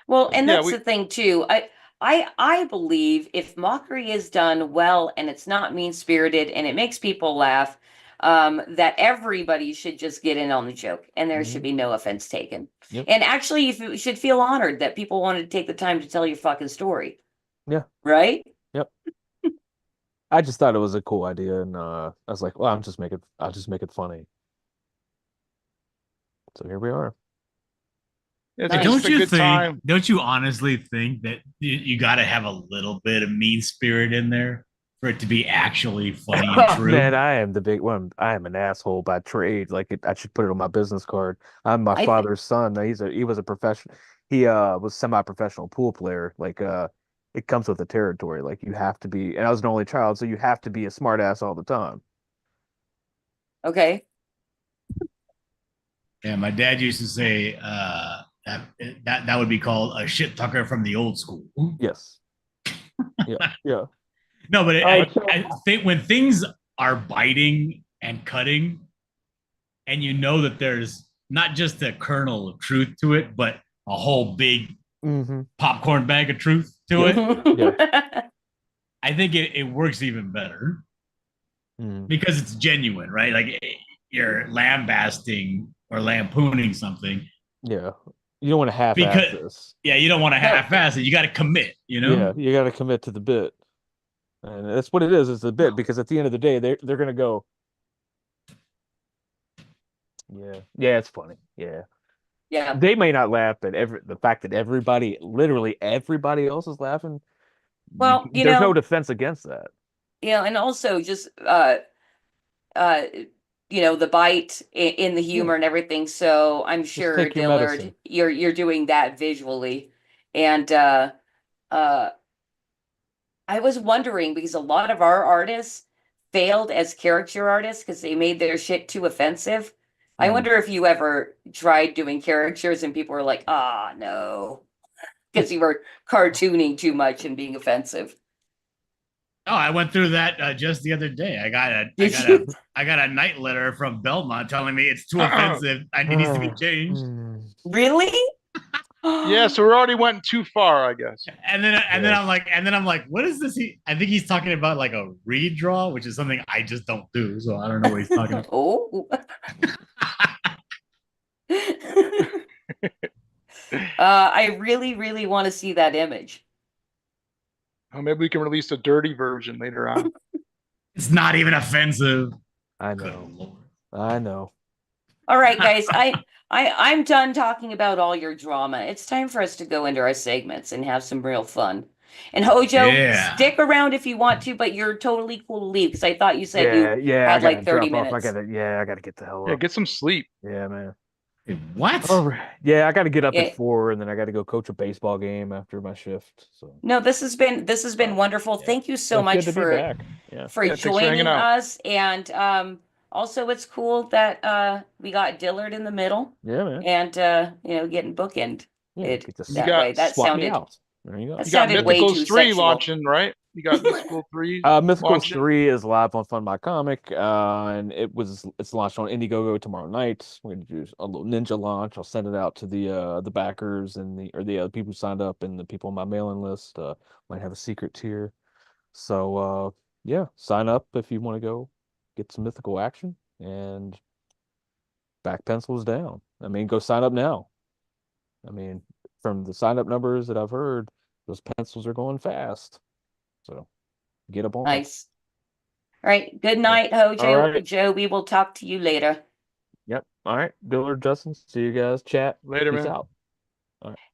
Speaker 1: Well, and
Speaker 3: Yeah,
Speaker 1: that's the thing too. I believe if mockery is done well and it's not mean-spirited and it makes people laugh, that everybody should just get in on the joke and there should be no offense taken.
Speaker 4: Yep.
Speaker 1: And actually, you should feel honored that people wanted to take the time to tell your fucking story.
Speaker 4: Yeah.
Speaker 1: Right?
Speaker 4: Yep. I just thought it was a cool idea, and I was like, well, I'll just make it funny. So here we are.
Speaker 3: It's
Speaker 5: Hey,
Speaker 3: just a good time.
Speaker 5: don't you honestly think that you got to have a little bit of mean spirit in there for it to be actually funny and
Speaker 4: Oh,
Speaker 5: true?
Speaker 4: man, I am the big one. I am an asshole by trade. Like I should put it on my business card. I'm my
Speaker 1: I
Speaker 4: father's son. He was a professional. He was semi-professional pool player. Like it comes with the territory. Like you have to be, and I was an only child, so you have to be a smart ass all the time.
Speaker 1: Okay.
Speaker 5: Yeah, my dad used to say that would be called a shit tucker from the old school.
Speaker 4: Yes. Yeah. Yeah.
Speaker 5: No, but
Speaker 6: So-
Speaker 5: I think when things are biting and cutting, and you know that there's not just a kernel of truth to it, but a whole big
Speaker 4: Mm-hmm.
Speaker 5: popcorn bag of truth to it,
Speaker 1: Yeah.
Speaker 5: I think it works even better
Speaker 4: Mm.
Speaker 5: because it's genuine, right? Like you're lambasting or lampooning something.
Speaker 4: Yeah. You don't want to half-ass
Speaker 5: Because-
Speaker 4: this.
Speaker 5: Yeah, you don't want to half-ass it. You got to commit, you know?
Speaker 4: Yeah, you got to commit to the bit, and that's what it is. It's the bit because at the end of the day, they're gonna go. Yeah, yeah, it's funny. Yeah,
Speaker 1: Yeah.
Speaker 4: they may not laugh, but the fact that literally everybody else is laughing.
Speaker 1: Well,
Speaker 4: there's no defense against that.
Speaker 1: And also just the bite in the humor and everything. So I'm sure
Speaker 4: take your
Speaker 1: Dillard,
Speaker 4: medicine.
Speaker 1: you're doing that visually. And I was wondering because a lot of our artists failed as caricature artists because they made their shit too offensive. I
Speaker 4: Mhm.
Speaker 1: wonder if you ever tried doing caricatures and people were like, no, because you were cartooning too much and being offensive.
Speaker 5: Oh, I went through that just the other day. I
Speaker 1: Did you?
Speaker 5: got a night letter from Belmont telling me it's too offensive. It needs to be changed.
Speaker 4: Mm.
Speaker 1: Really?
Speaker 3: Yeah, so we already went too far, I guess.
Speaker 5: And then I'm like, what is this? I think he's talking about like a redraw, which is something I just don't do. So I don't know what he's talking about.
Speaker 1: Oh. I really, really want to see that image.
Speaker 3: Oh, maybe we can release a dirty version later on.
Speaker 5: It's not even offensive.
Speaker 4: I
Speaker 5: Good
Speaker 4: know.
Speaker 5: Lord.
Speaker 4: I know.
Speaker 1: All right, guys. I'm done talking about all your drama. It's time for us to go into our segments and have some real fun. And Hojo,
Speaker 5: Yeah.
Speaker 1: stick around if you want to, but you're totally cool to leave because I thought you said
Speaker 4: Yeah,
Speaker 1: you
Speaker 4: yeah. I
Speaker 1: had like
Speaker 4: gotta
Speaker 1: 30
Speaker 4: drop off.
Speaker 1: minutes.
Speaker 4: I gotta get the hell
Speaker 3: Yeah,
Speaker 4: up.
Speaker 3: get some sleep.
Speaker 4: Yeah, man.
Speaker 5: What?
Speaker 4: All right. Yeah, I gotta get up
Speaker 1: Yeah.
Speaker 4: at 4, and then I gotta go coach a baseball game after my shift. So
Speaker 1: No, this has been wonderful.
Speaker 5: Yeah.
Speaker 1: Thank you so
Speaker 4: it's
Speaker 1: much
Speaker 4: good to be back. Yeah.
Speaker 1: for
Speaker 3: Yeah, thanks for
Speaker 1: joining
Speaker 3: hanging out.
Speaker 1: us. And also it's cool that we got Dillard in the middle
Speaker 4: Yeah, man.
Speaker 1: and getting bookend
Speaker 4: Yeah,
Speaker 1: it
Speaker 4: get to
Speaker 1: that
Speaker 3: got-
Speaker 1: way. That
Speaker 4: swap me
Speaker 1: sounded
Speaker 4: out. There you go.
Speaker 1: that
Speaker 3: You got
Speaker 1: sounded way
Speaker 3: Mythicals
Speaker 1: too
Speaker 3: 3
Speaker 1: sexual.
Speaker 3: launching, right? You got Mythical 3
Speaker 4: Mythicals
Speaker 3: launching?
Speaker 4: 3 is live on Fun My Comic, and it's launched on Indiegogo tomorrow night. We're gonna do a little ninja launch. I'll send it out to the backers and the other people who signed up and the people on my mailing list. Might have a secret tier. So yeah, sign up if you want to go get some mythical action and back pencils down. I mean, go sign up now. I mean, from the sign up numbers that I've heard, those pencils are going fast. So get up on it.
Speaker 1: Nice. All right. Good night, Hojo.
Speaker 4: All right.
Speaker 1: Joe, we will talk to you later.
Speaker 4: Yep. All right. Dillard, Justin, see you guys. Chat.
Speaker 3: Later,
Speaker 4: Peace
Speaker 3: man.
Speaker 4: out.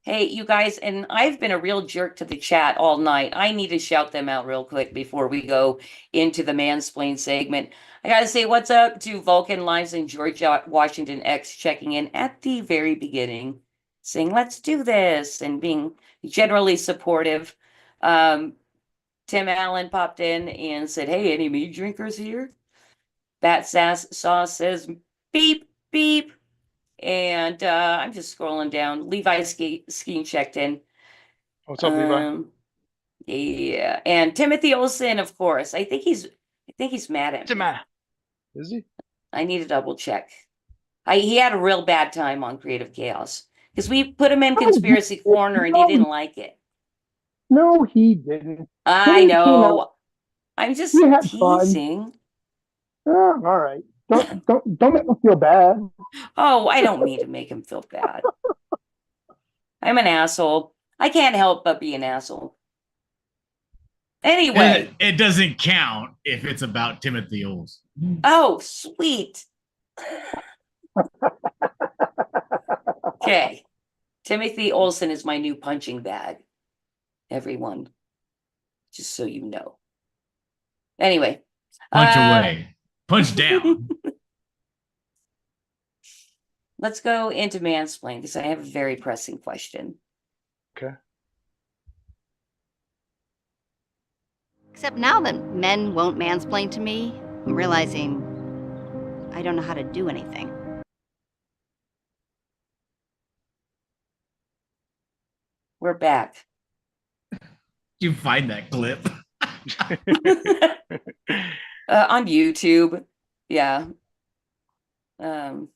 Speaker 1: Hey, you guys, and I've been a real jerk to the chat all night. I need to shout them out real quick before we go into the mansplain segment. I gotta say what's up to Vulcan Lives and George Washington X checking in at the very beginning, saying let's do this and being generally supportive. Tim Allen popped in and said, "Hey, any meat drinkers here?" Bat Sauce says, "Beep beep." And I'm just scrolling down. Levi Skeen checked in.
Speaker 3: What's up, Levi?
Speaker 1: Yeah, and Timothy Olsen, of course. I think he's mad at me.
Speaker 3: Is he?
Speaker 1: I need to double check. He had a real bad time on Creative Chaos because we put him in Conspiracy Corner and he didn't like it.
Speaker 6: No, he didn't.
Speaker 1: I
Speaker 6: He came
Speaker 1: know.
Speaker 6: out-
Speaker 1: I'm just
Speaker 6: he had fun.
Speaker 1: teasing.
Speaker 6: Oh, all right. Don't make me feel bad.
Speaker 1: Oh, I don't mean to make him feel bad. I'm an asshole. I can't help but be an asshole. Anyway.
Speaker 5: It doesn't count if it's about Timothy Olsen.
Speaker 1: Oh, sweet. Okay. Timothy Olsen is my new punching bag. Everyone. Just so you know. Anyway.
Speaker 5: Punch away. Punch down.
Speaker 1: Let's go into mansplain because I have a very pressing question.
Speaker 3: Okay.
Speaker 7: Except now that men won't mansplain to me, I'm realizing I don't know how to do anything.
Speaker 1: We're back.
Speaker 5: You find that clip.
Speaker 1: On YouTube. Yeah. You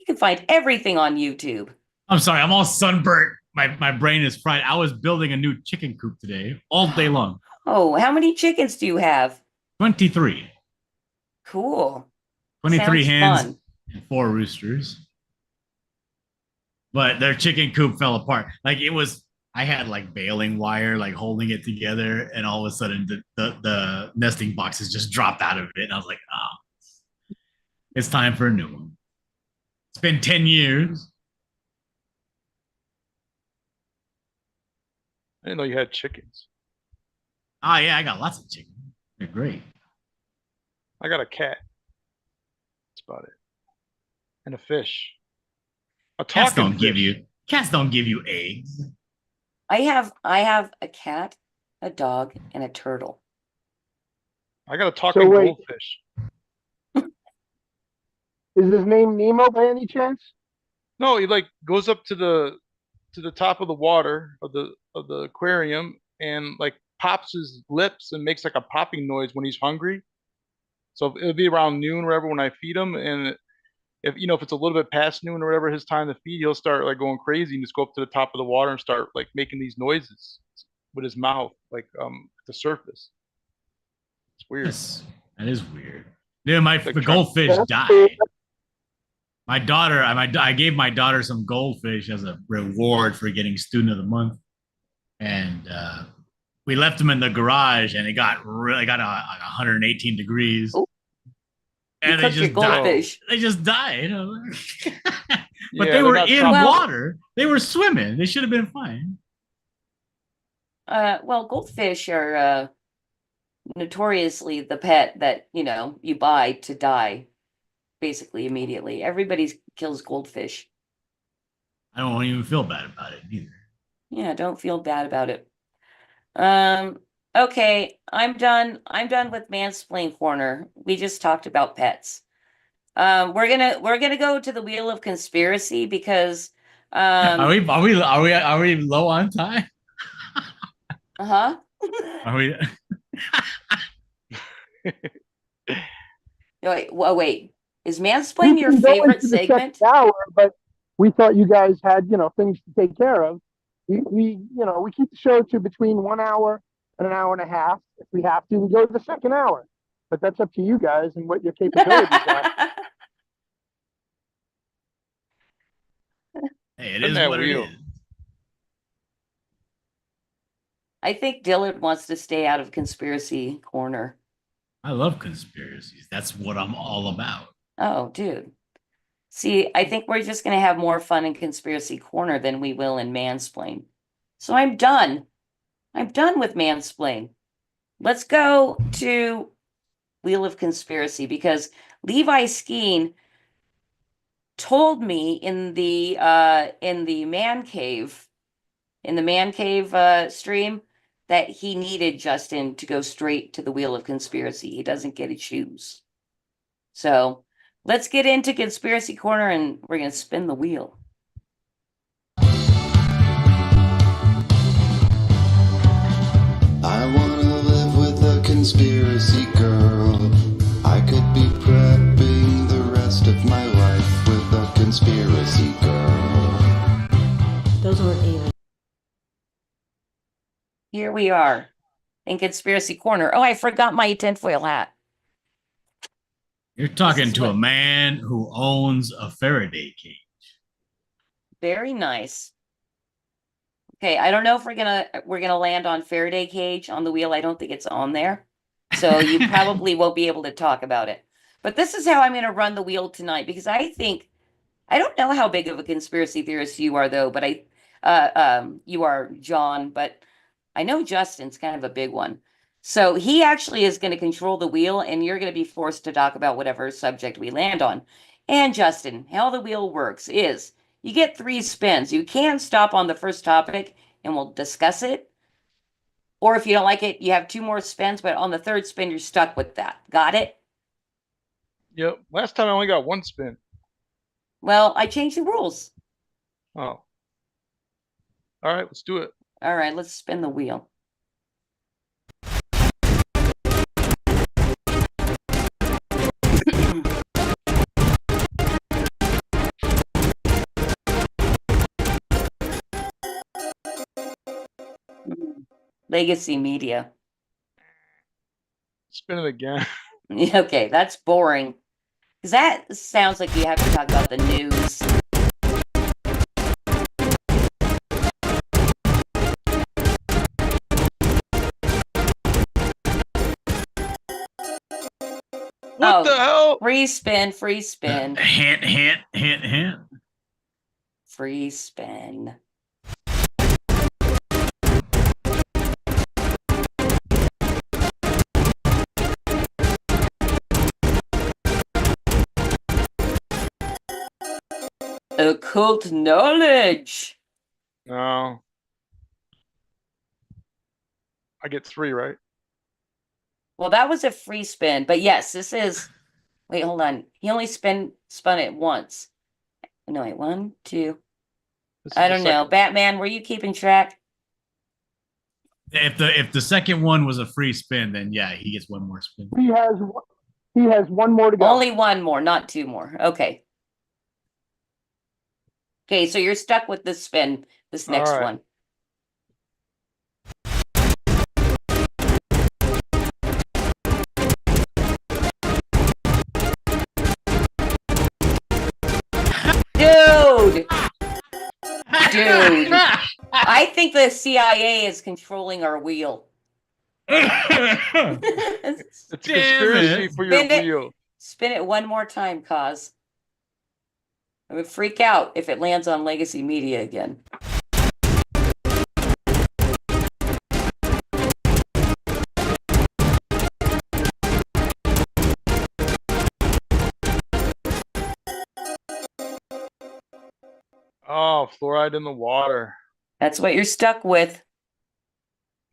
Speaker 1: can find everything on YouTube.
Speaker 5: I'm sorry, I'm all sunburnt. My brain is fried. I was building a new chicken coop today, all day long.
Speaker 1: Oh, how many chickens do you have?
Speaker 5: 23.
Speaker 1: Cool.
Speaker 5: 23
Speaker 1: Sounds
Speaker 5: hens
Speaker 1: fun.
Speaker 5: and 4 roosters. But their chicken coop fell apart. Like it was, I had like baling wire, like holding it together, and all of a sudden the nesting boxes just dropped out of it. And I was like, oh, it's time for a new one. It's been 10 years.
Speaker 3: I didn't know you had chickens.
Speaker 5: Oh yeah, I got lots of chicken. They're great.
Speaker 3: I got a cat. That's about it. And a fish. A
Speaker 5: Cats
Speaker 3: talking
Speaker 5: don't give
Speaker 3: fish.
Speaker 5: you eggs.
Speaker 1: I have a cat, a dog, and a turtle.
Speaker 3: I got a talking
Speaker 6: wait.
Speaker 3: goldfish.
Speaker 6: Is his name Nemo by any chance?
Speaker 3: No, he like goes up to the top of the water of the aquarium and like pops his lips and makes like a popping noise when he's hungry. So it'll be around noon or whatever when I feed him, and if it's a little bit past noon or whatever his time to feed, he'll start like going crazy and just go up to the top of the water and start like making these noises with his mouth, like at the surface. It's weird.
Speaker 5: That is weird. Dude, the goldfish
Speaker 6: That's
Speaker 5: died.
Speaker 6: cool.
Speaker 5: My daughter, I gave my daughter some goldfish as a reward for getting student of the month, and we left them in the garage, and it got 118 degrees.
Speaker 1: Oh.
Speaker 5: And
Speaker 1: You cooked your goldfish.
Speaker 5: They just died. But
Speaker 3: Yeah,
Speaker 5: they
Speaker 3: they're
Speaker 5: were
Speaker 3: not
Speaker 5: in
Speaker 3: tropical.
Speaker 5: water. They were swimming. They should have been fine.
Speaker 1: Well, goldfish are notoriously the pet that, you buy to die basically immediately. Everybody kills goldfish.
Speaker 5: I don't even feel bad about it either.
Speaker 1: Yeah, don't feel bad about it. Okay, I'm done with Mansplain Corner. We just talked about pets. We're gonna go to the Wheel of Conspiracy because
Speaker 5: Are we low on time?
Speaker 1: uh-huh.
Speaker 5: Are we?
Speaker 1: Wait. Is
Speaker 6: We
Speaker 1: mansplain your
Speaker 6: can go
Speaker 1: favorite
Speaker 6: into the
Speaker 1: segment?
Speaker 6: second hour, but we thought you guys had, things to take care of. We keep the show to between 1 hour and an hour and a half. If we have to, we go to the second hour. But that's up to you guys and what your capabilities are.
Speaker 5: Hey, it
Speaker 3: Isn't
Speaker 5: is
Speaker 3: that
Speaker 5: what it
Speaker 3: wheel?
Speaker 5: is.
Speaker 1: I think Dillard wants to stay out of Conspiracy Corner.
Speaker 5: I love conspiracies. That's what I'm all about.
Speaker 1: Oh, dude. See, I think we're just gonna have more fun in Conspiracy Corner than we will in Mansplain. So I'm done. I'm done with Mansplain. Let's go to Wheel of Conspiracy because Levi Skeen told me in the man cave stream that he needed Justin to go straight to the Wheel of Conspiracy. He doesn't get to choose. So let's get into Conspiracy Corner and we're gonna spin the wheel.
Speaker 8: I wanna live with a conspiracy girl. I could be prepping the rest of my life with a conspiracy girl.
Speaker 9: Those weren't aliens.
Speaker 1: Here we are in Conspiracy Corner. Oh, I forgot my tinfoil hat.
Speaker 5: You're talking
Speaker 1: is
Speaker 5: to
Speaker 1: what-
Speaker 5: a man who owns a Faraday cage.
Speaker 1: Very nice. Okay, I don't know if we're gonna land on Faraday cage on the wheel. I don't think it's on there. So you probably won't be able to talk about it. But this is how I'm gonna run the wheel tonight because I don't know how big of a conspiracy theorist you are though, but you are John, but I know Justin's kind of a big one. So he actually is going to control the wheel and you're going to be forced to talk about whatever subject we land on. And Justin, how the wheel works is you get 3 spins. You can stop on the first topic and we'll discuss it. Or if you don't like it, you have 2 more spins, but on the 3rd spin, you're stuck with that. Got it?
Speaker 3: Yep. Last time I only got 1 spin.
Speaker 1: Well, I changed the rules.
Speaker 3: Oh. All right, let's do it.
Speaker 1: All right, let's spin the wheel. Legacy Media.
Speaker 3: Spin it again.
Speaker 1: Okay, that's boring. Because that sounds like you have to talk about the news.
Speaker 3: What the hell?
Speaker 1: Free spin, free spin,
Speaker 5: Hint, hint, hint, hint.
Speaker 1: free spin. Occult knowledge.
Speaker 3: No. I get 3, right?
Speaker 1: Well, that was a free spin, but yes, this is. Wait, hold on. He only spun it once. No, wait, 1, 2.
Speaker 3: This is
Speaker 1: I
Speaker 3: the
Speaker 1: don't know.
Speaker 3: second.
Speaker 1: Batman, were you keeping track?
Speaker 5: If the second one was a free spin, then yeah, he gets 1 more spin.
Speaker 6: He has 1 more to go.
Speaker 1: Only 1 more, not 2 more. Okay. Okay, so you're stuck with this spin, this next
Speaker 3: All right.
Speaker 1: one. Dude! Dude. I think the CIA is controlling our wheel.
Speaker 3: It's a
Speaker 5: Damn
Speaker 3: conspiracy
Speaker 5: it.
Speaker 3: for your
Speaker 1: Spin it.
Speaker 3: wheel.
Speaker 1: Spin it 1 more time, Cos. I would freak out if it lands on Legacy Media again.
Speaker 3: Oh, fluoride in the water.
Speaker 1: That's what you're stuck with.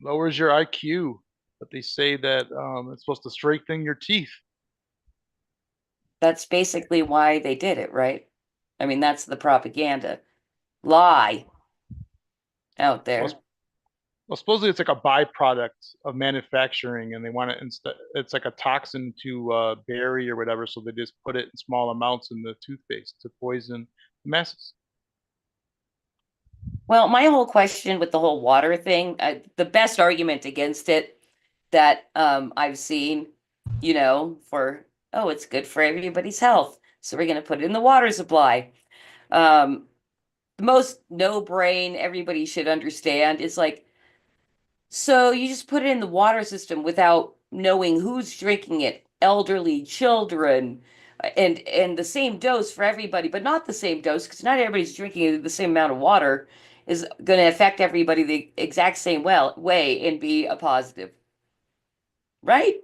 Speaker 3: Lowers your IQ. But they say that it's supposed to strengthen your teeth.
Speaker 1: That's basically why they did it, right? I mean, that's the propaganda. Lie out there.
Speaker 3: Well, supposedly it's like a byproduct of manufacturing, and they want it instead. It's like a toxin to bury or whatever, so they just put it in small amounts in the toothpaste to poison the masses.
Speaker 1: Well, my whole question with the whole water thing, the best argument against it that I've seen, for, oh, it's good for everybody's health, so we're going to put it in the water supply. The most no-brain everybody should understand is like, so you just put it in the water system without knowing who's drinking it, elderly, children, and the same dose for everybody, but not the same dose because not everybody's drinking the same amount of water is going to affect everybody the exact same way and be a positive. Right?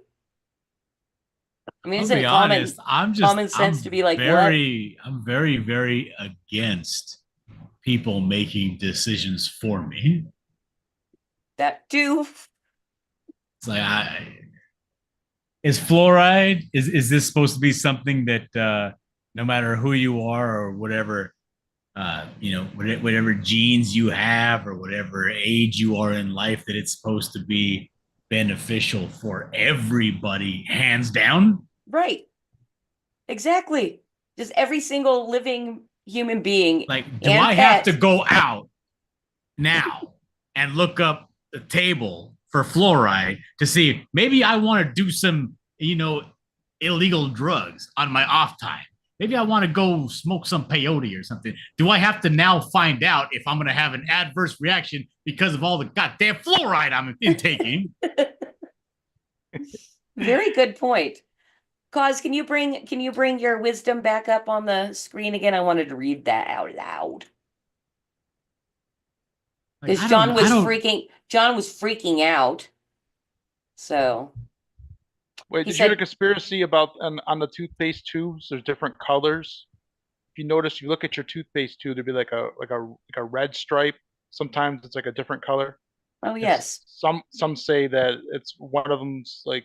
Speaker 1: I mean,
Speaker 5: I'll
Speaker 1: isn't
Speaker 5: be
Speaker 1: it
Speaker 5: honest,
Speaker 1: common sense to be like,
Speaker 5: I'm very, very against people making decisions for me.
Speaker 1: That too?
Speaker 5: It's like, is fluoride, is this supposed to be something that no matter who you are or whatever, whatever genes you have or whatever age you are in life, that it's supposed to be beneficial for everybody, hands down?
Speaker 1: Right. Exactly. Just every single living human being.
Speaker 5: Like, do
Speaker 1: and
Speaker 5: I have to
Speaker 1: pet.
Speaker 5: go out now and look up the table for fluoride to see maybe I want to do some, illegal drugs on my off time? Maybe I want to go smoke some peyote or something. Do I have to now find out if I'm going to have an adverse reaction because of all the goddamn fluoride I'm intaking?
Speaker 1: Very good point. Cause, can you bring your wisdom back up on the screen again? I wanted to read that out loud.
Speaker 5: Like,
Speaker 1: Because John was freaking out. So
Speaker 3: Wait,
Speaker 1: He
Speaker 3: did you hear
Speaker 1: said-
Speaker 3: a conspiracy about on the toothpaste tubes? There's different colors. If you notice, you look at your toothpaste tube, there'd be like a red stripe. Sometimes it's like a different color.
Speaker 1: Oh, yes.
Speaker 3: Some say that it's one of them's like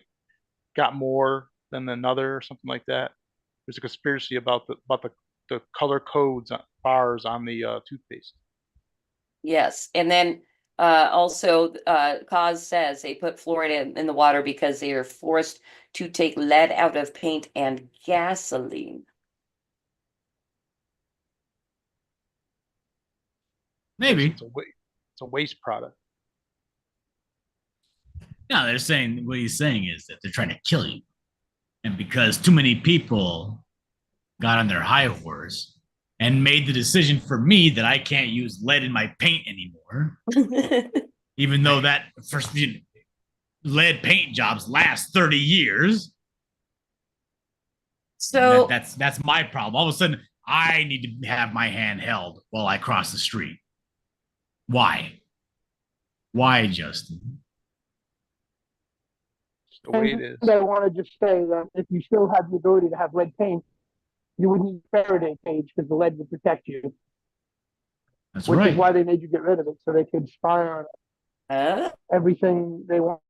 Speaker 3: got more than another or something like that. There's a conspiracy about the color codes bars on the toothpaste.
Speaker 1: Yes. And then also, Cause says they put fluoride in the water because they are forced to take lead out of paint and gasoline.
Speaker 5: Maybe.
Speaker 3: It's a waste product.
Speaker 5: No, they're saying what he's saying is that they're trying to kill you. And because too many people got on their high horse and made the decision for me that I can't use lead in my paint anymore, even though that first lead paint jobs last 30 years.
Speaker 1: So
Speaker 5: that's my problem. All of a sudden, I need to have my hand held while I cross the street. Why? Why, Justin?
Speaker 3: The way it is.
Speaker 6: And I want to just say that if you still have the ability to have lead paint, you would need a Faraday cage because the lead would protect you.
Speaker 5: That's
Speaker 6: which
Speaker 5: right.
Speaker 6: is why they made you get rid of it, so they could spy on everything they want.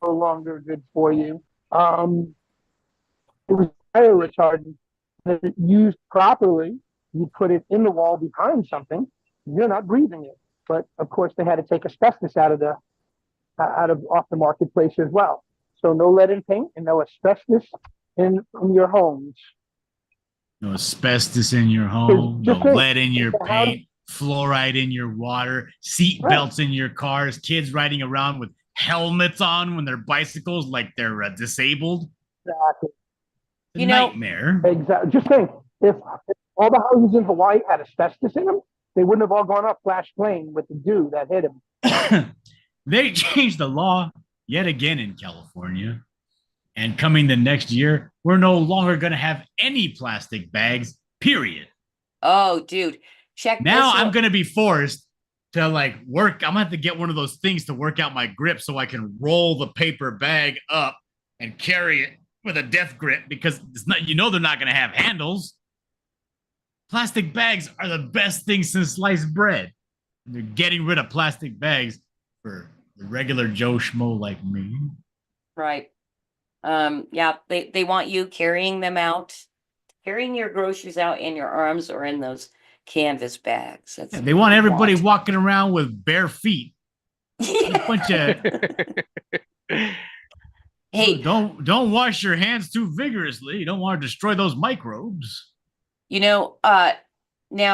Speaker 6: No longer good for you. It was fire retardant. If it used properly, you put it in the wall behind something, you're not breathing it. But of course, they had to take asbestos out of off the marketplace as well. So no lead in paint and no asbestos in your homes.
Speaker 5: No asbestos in your home, no
Speaker 6: Just think,
Speaker 5: lead in your
Speaker 6: how-
Speaker 5: paint, fluoride in your water, seat belts in your cars, kids riding around with helmets on when they're bicycles like they're disabled.
Speaker 6: Exactly.
Speaker 1: You know-
Speaker 5: Nightmare.
Speaker 6: Exactly. Just think, if all the houses in Hawaii had asbestos in them, they wouldn't have all gone up flash flame with the dew that hit them.
Speaker 5: They changed the law yet again in California. And coming the next year, we're no longer going to have any plastic bags, period.
Speaker 1: Oh, dude. Check
Speaker 5: Now
Speaker 1: this
Speaker 5: I'm
Speaker 1: out.
Speaker 5: going to be forced to like work. I'm going to have to get one of those things to work out my grip so I can roll the paper bag up and carry it with a death grip because it's not, they're not going to have handles. Plastic bags are the best thing since sliced bread. They're getting rid of plastic bags for the regular Joe Schmo like me.
Speaker 1: Right. Yeah, they want you carrying them out, carrying your groceries out in your arms or in those canvas bags. That's
Speaker 5: Yeah,
Speaker 1: what
Speaker 5: they want
Speaker 1: they
Speaker 5: everybody walking around with bare feet. A bunch of
Speaker 1: Hey,
Speaker 5: don't wash your hands too vigorously. You don't want to destroy those microbes.
Speaker 1: now,
Speaker 6: Why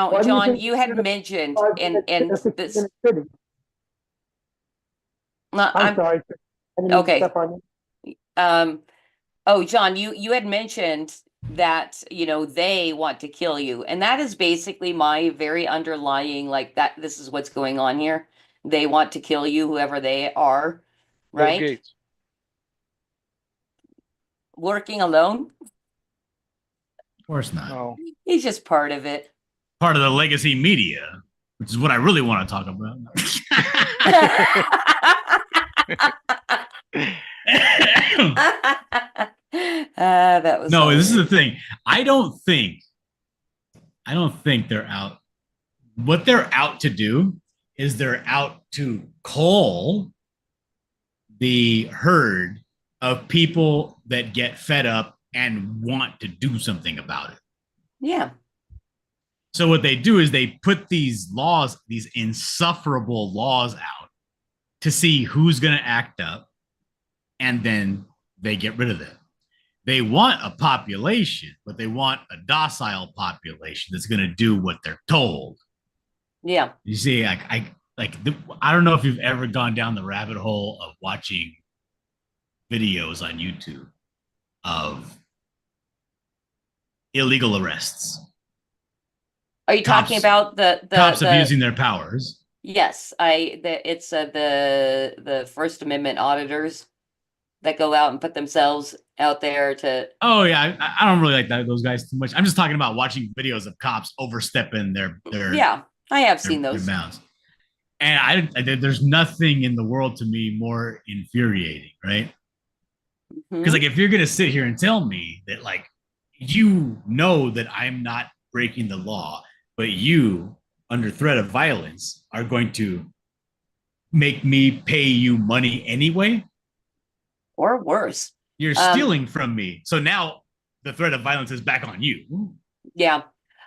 Speaker 6: do you
Speaker 1: John,
Speaker 6: think
Speaker 1: you had
Speaker 6: you're the
Speaker 1: mentioned
Speaker 6: in
Speaker 1: and
Speaker 6: a
Speaker 1: this.
Speaker 6: city? I'm sorry. I didn't mean to
Speaker 1: Okay.
Speaker 6: step on you.
Speaker 1: Oh, John, you had mentioned that, they want to kill you. And that is basically my very underlying, like that, this is what's going on here. They want to kill you, whoever they are,
Speaker 3: Bill
Speaker 1: right?
Speaker 3: Gates.
Speaker 1: Working alone.
Speaker 5: Of course not.
Speaker 3: No.
Speaker 1: He's just part of it.
Speaker 5: Part of the legacy media, which is what I really want to talk about.
Speaker 1: That was
Speaker 5: No, this is the
Speaker 1: hilarious.
Speaker 5: thing. I don't think they're out. What they're out to do is they're out to cull the herd of people that get fed up and want to do something about it.
Speaker 1: Yeah.
Speaker 5: So what they do is they put these laws, these insufferable laws out to see who's going to act up, and then they get rid of them. They want a population, but they want a docile population that's going to do what they're told.
Speaker 1: Yeah.
Speaker 5: You see, I don't know if you've ever gone down the rabbit hole of watching videos on YouTube of illegal arrests.
Speaker 1: Are you talking
Speaker 5: Cops-
Speaker 1: about the
Speaker 5: Cops abusing their powers.
Speaker 1: Yes, it's the First Amendment auditors that go out and put themselves out there to.
Speaker 5: Oh yeah, I don't really like those guys too much. I'm just talking about watching videos of cops overstepping their
Speaker 1: Yeah, I have
Speaker 5: their,
Speaker 1: seen
Speaker 5: their
Speaker 1: those.
Speaker 5: bounds. And there's nothing in the world to me more infuriating, right?
Speaker 1: Mhm.
Speaker 5: Because like if you're gonna sit here and tell me that like that I'm not breaking the law, but you, under threat of violence, are going to make me pay you money anyway.
Speaker 1: Or worse.
Speaker 5: You're stealing from me. So now the threat of violence is back on you.
Speaker 1: Yeah.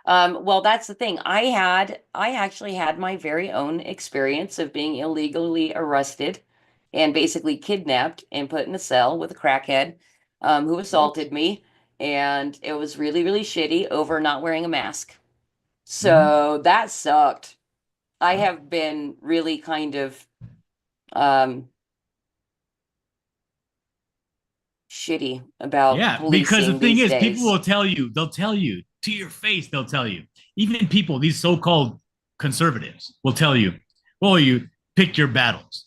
Speaker 1: Well, that's the thing. I actually had my very own experience of being illegally arrested and basically kidnapped and put in a cell with a crackhead who assaulted me. And it was really, really shitty over not wearing a mask. So that sucked. I have been really kind of shitty about
Speaker 5: because the
Speaker 1: policing
Speaker 5: thing
Speaker 1: these
Speaker 5: is,
Speaker 1: days.
Speaker 5: people will tell you, they'll tell you to your face, they'll tell you, even people, these so-called conservatives will tell you, well, you pick your battles,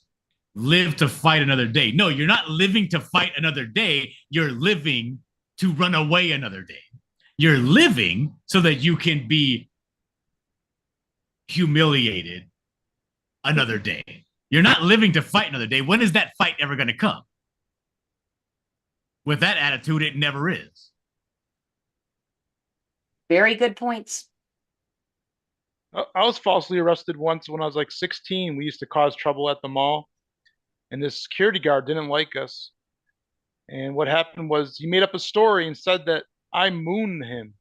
Speaker 5: live to fight another day. No, you're not living to fight another day. You're living to run away another day. You're living so that you can be humiliated another day. You're not living to fight another day. When is that fight ever going to come? With that attitude, it never is.
Speaker 1: Very good points.
Speaker 3: I was falsely arrested once when I was like 16. We used to cause trouble at the mall, and this security guard didn't like us. And what happened was he made up a story and said that I mooned him.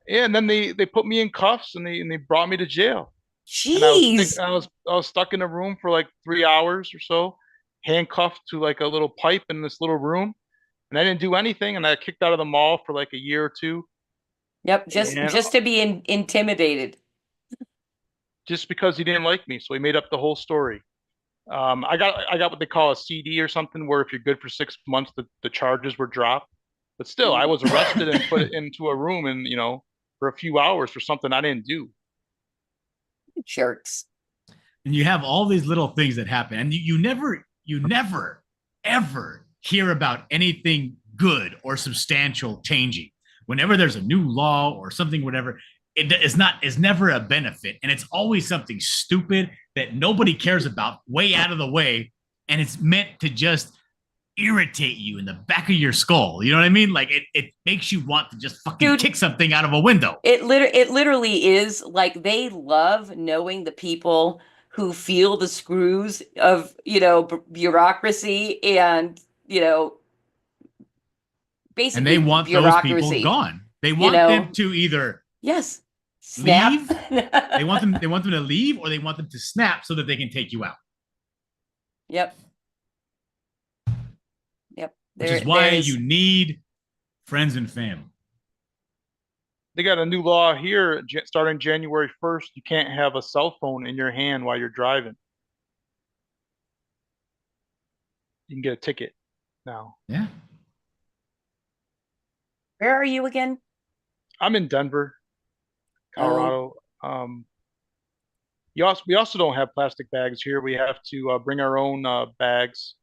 Speaker 3: Yeah, and then they put me in cuffs and they brought me to jail.
Speaker 1: Jeez.
Speaker 3: And I was stuck in a room for like 3 hours or so, handcuffed to like a little pipe in this little room, and I didn't do anything, and I got kicked out of the mall for like a year or two.
Speaker 1: Yep, just to be intimidated.
Speaker 3: Just because he didn't like me, so he made up the whole story. I got what they call a CD or something, where if you're good for 6 months, the charges were dropped. But still, I was arrested and put into a room and for a few hours for something I didn't do.
Speaker 1: Jerks.
Speaker 5: And you have all these little things that happen, and you never ever hear about anything good or substantial changing. Whenever there's a new law or something, whatever, it's never a benefit, and it's always something stupid that nobody cares about, way out of the way, and it's meant to just irritate you in the back of your skull. You know what I mean? Like it makes you want to just fucking kick something out of a window.
Speaker 1: It literally is like they love knowing the people who feel the screws of bureaucracy and basically,
Speaker 5: and they want those people gone. They want them to either
Speaker 1: snap.
Speaker 5: Leave. They want them to leave, or they want them to snap so that they can take you out.
Speaker 1: Yep.
Speaker 5: Which is why you need friends and family.
Speaker 3: They got a new law here starting January 1st. You can't have a cell phone in your hand while you're driving. You can get a ticket now.
Speaker 5: Yeah.
Speaker 1: Where are you again?
Speaker 3: I'm in Denver, Colorado. We also don't have plastic bags here. We have to bring our own bags.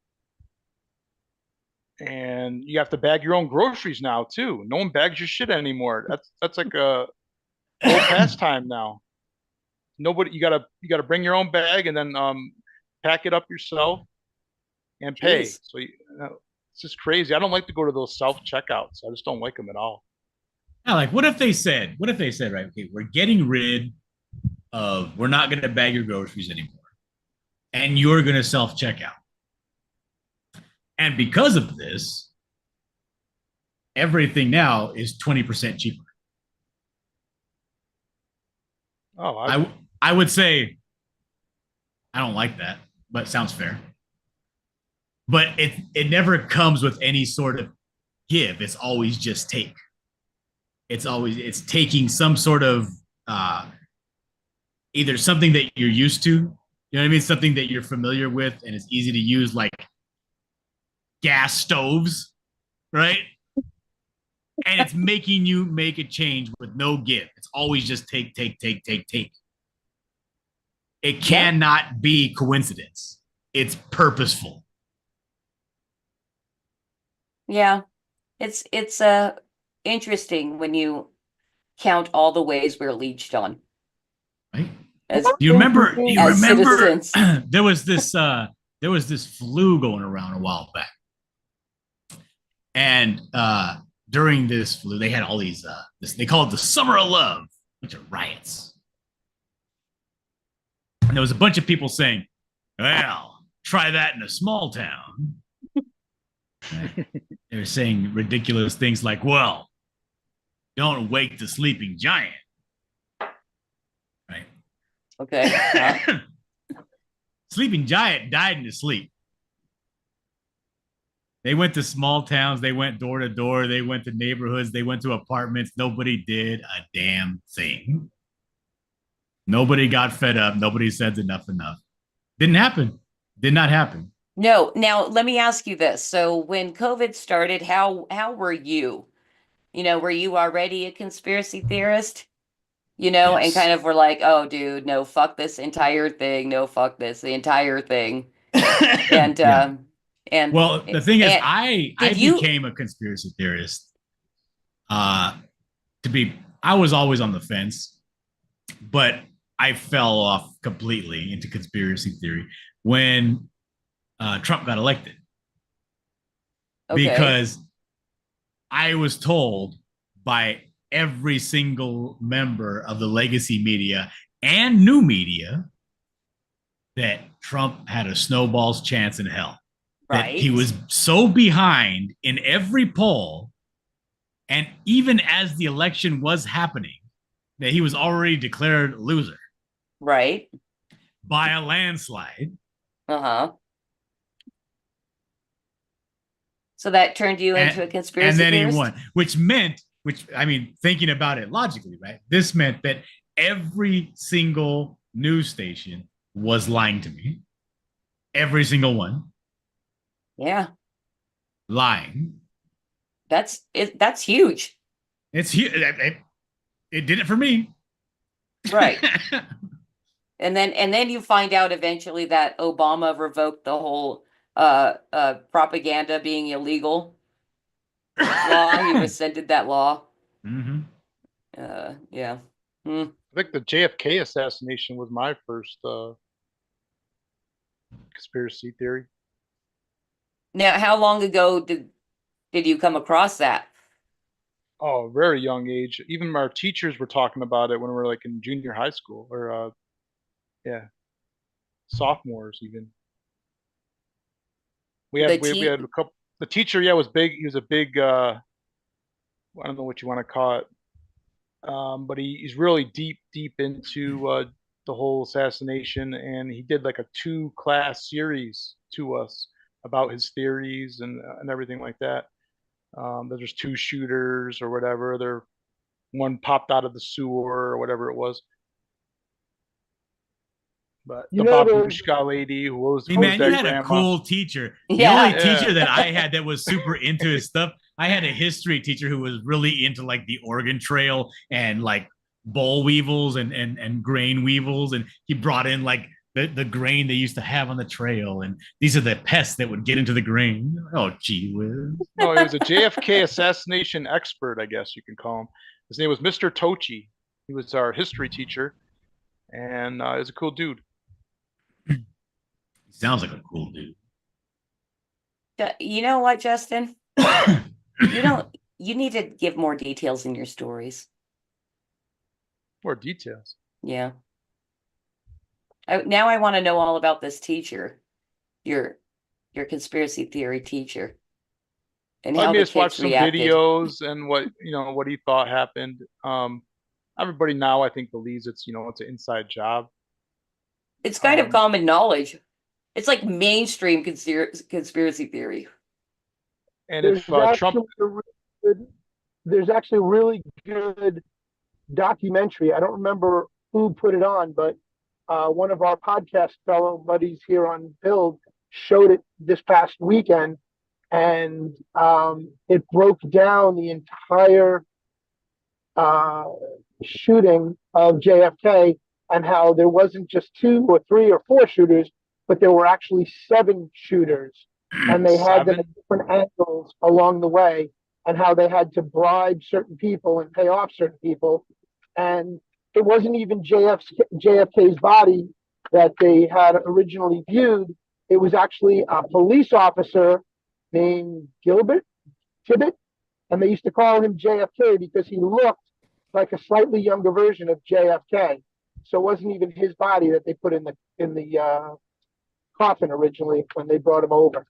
Speaker 3: And you have to bag your own groceries now too. No one bags your shit anymore. That's like a old pastime now. Nobody. You gotta bring your own bag and then pack it up yourself and pay.
Speaker 1: Jeez.
Speaker 3: So it's just crazy. I don't like to go to those self checkouts. I just don't like them at all.
Speaker 5: Now, like, what if they said, right? Okay, we're getting rid of. We're not going to bag your groceries anymore, and you're going to self checkout. And because of this, everything now is 20% cheaper.
Speaker 3: Oh,
Speaker 5: I would say I don't like that, but it sounds fair. But it never comes with any sort of give. It's always just take. It's taking some sort of either something that you're used to, you know what I mean? Something that you're familiar with and it's easy to use, like gas stoves, right? And it's making you make a change with no give. It's always just take. It cannot be coincidence. It's purposeful.
Speaker 1: Yeah. It's interesting when you count all the ways we're leeched on.
Speaker 5: Right?
Speaker 1: As,
Speaker 5: Do you remember
Speaker 1: citizens.
Speaker 5: there was this flu going around a while back. And during this flu, they had all these they call it the Summer of Love, which are riots. And there was a bunch of people saying, well, try that in a small town. Right? They were saying ridiculous things like, well, don't wake the sleeping giant. Right.
Speaker 1: Okay.
Speaker 5: Sleeping giant died in his sleep. They went to small towns. They went door to door. They went to neighborhoods. They went to apartments. Nobody did a damn thing. Nobody got fed up. Nobody said enough. Didn't happen. Did not happen.
Speaker 1: No. Now, let me ask you this. So when COVID started, how were you? Were you already a conspiracy theorist? And
Speaker 5: Yes.
Speaker 1: kind of were like, oh, dude, no, fuck this entire thing. No, fuck this, the entire thing. And,
Speaker 5: Yeah.
Speaker 1: and
Speaker 5: Well, the thing is,
Speaker 1: and
Speaker 5: I
Speaker 1: you-
Speaker 5: became a conspiracy theorist. I was always on the fence, but I fell off completely into conspiracy theory when Trump got elected.
Speaker 1: Okay.
Speaker 5: Because I was told by every single member of the legacy media and new media that Trump had a snowball's chance in hell.
Speaker 1: Right.
Speaker 5: That he was so behind in every poll, and even as the election was happening, that he was already declared loser.
Speaker 1: Right.
Speaker 5: By a landslide.
Speaker 1: Uh-huh. So that turned you into a conspiracy
Speaker 5: theorist. And then
Speaker 1: theorist?
Speaker 5: he won, which I mean, thinking about it logically, right? This meant that every single news station was lying to me. Every single one.
Speaker 1: Yeah.
Speaker 5: Lying.
Speaker 1: That's huge.
Speaker 5: It's huge. It did it for me.
Speaker 1: Right. And then you find out eventually that Obama revoked the whole propaganda being illegal law. He rescinded that law.
Speaker 5: Mm-hmm.
Speaker 1: Yeah.
Speaker 3: I think the JFK assassination was my first conspiracy theory.
Speaker 1: Now, how long ago did you come across that?
Speaker 3: Oh, very young age. Even our teachers were talking about it when we were like in junior high school, or sophomores even. We had a couple. The teacher, was big. He was a big. I don't know what you want to call it, but he's really deep into the whole assassination, and he did like a 2-class series to us about his theories and everything like that. There's 2 shooters or whatever. One popped out of the sewer or whatever it was. But the babushka lady who was
Speaker 5: Hey man, you had
Speaker 3: grandma.
Speaker 5: a cool teacher. The
Speaker 1: Yeah.
Speaker 5: only teacher that I had that was super into his stuff, I had a history teacher who was really into like the Oregon Trail and like boll weevils and grain weevils, and he brought in like the grain they used to have on the trail, and these are the pests that would get into the grain. Oh, gee whiz.
Speaker 3: No, he was a JFK assassination expert, I guess you can call him. His name was Mr. Tochi. He was our history teacher, and he was a cool dude.
Speaker 5: Sounds like a cool dude.
Speaker 1: You know what, Justin? You need to give more details in your stories.
Speaker 3: More details.
Speaker 1: Yeah. Now I want to know all about this teacher, your conspiracy theory teacher, and how
Speaker 3: I
Speaker 1: the
Speaker 3: just watched
Speaker 1: kids
Speaker 3: some
Speaker 1: reacted.
Speaker 3: videos and what he thought happened. Everybody now I think believes it's an inside job.
Speaker 1: It's kind of common knowledge. It's like mainstream conspiracy theory.
Speaker 3: And if Trump,
Speaker 6: there's actually a really good documentary. I don't remember who put it on, but one of our podcast fellow buddies here on Build showed it this past weekend, and it broke down the entire shooting of JFK and how there wasn't just 2 or 3 or 4 shooters, but there were actually 7 shooters, and they had them at different angles along the way, and how they had to bribe certain people and pay off certain people. And it wasn't even JFK's body that they had originally viewed. It was actually a police officer named Tibbet, and they used to call him JFK because he looked like a slightly younger version of JFK. so it wasn't even his body that they put in the coffin originally when they brought him over.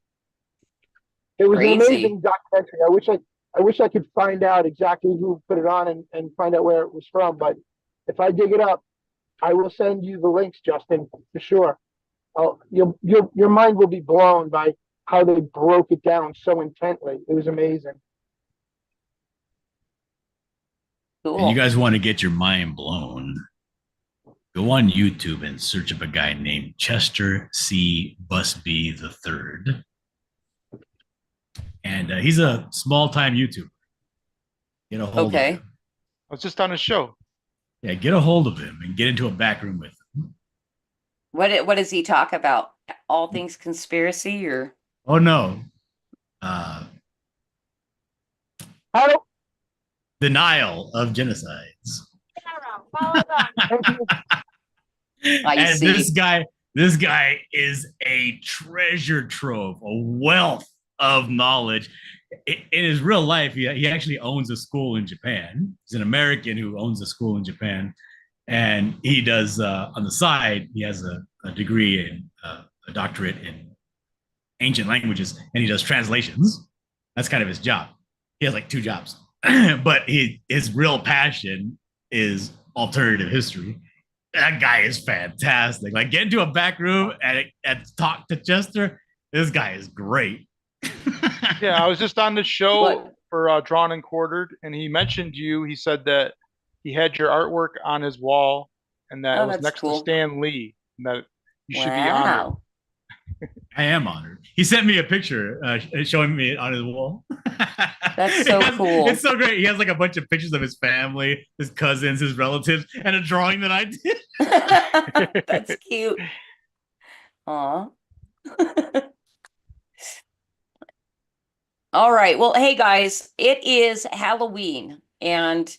Speaker 6: It was an
Speaker 1: Crazy.
Speaker 6: amazing documentary. I wish I could find out exactly who put it on and find out where it was from. But if I dig it up, I will send you the links, Justin, for sure. Your mind will be blown by how they broke it down so intently. It was amazing.
Speaker 1: Cool.
Speaker 5: And you guys want to get your mind blown, go on YouTube and search up a guy named Chester C. Busby III. And he's a small-time YouTuber. Get a hold of
Speaker 1: Okay.
Speaker 5: him.
Speaker 3: I was just on his show.
Speaker 5: Yeah, get a hold of him and get into a back room with him.
Speaker 1: What does he talk about? All things conspiracy or?
Speaker 5: Oh, no. Denial of genocides. And
Speaker 1: see.
Speaker 5: this guy is a treasure trove, a wealth of knowledge. In his real life, he actually owns a school in Japan. He's an American who owns a school in Japan, and he does on the side. He has a degree in a doctorate in ancient languages, and he does translations. That's kind of his job. He has like 2 jobs, but his real passion is alternative history. That guy is fantastic. Like, get into a back room and talk to Chester. This guy is great.
Speaker 3: Yeah, I was just on the show
Speaker 1: What?
Speaker 3: for Drawn and Quartered, and he mentioned you. He said that he had your artwork on his wall, and that
Speaker 1: Oh,
Speaker 3: it was
Speaker 1: that's
Speaker 3: next
Speaker 1: cool.
Speaker 3: to Stan Lee, and that you should be honored.
Speaker 1: Wow.
Speaker 5: I am honored. He sent me a picture showing me it on his wall.
Speaker 1: That's so cool.
Speaker 5: It's so great. He has like a bunch of pictures of his family, his cousins, his relatives, and a drawing that I did.
Speaker 1: That's cute. Aw. All right. Well, hey guys, it is Halloween, and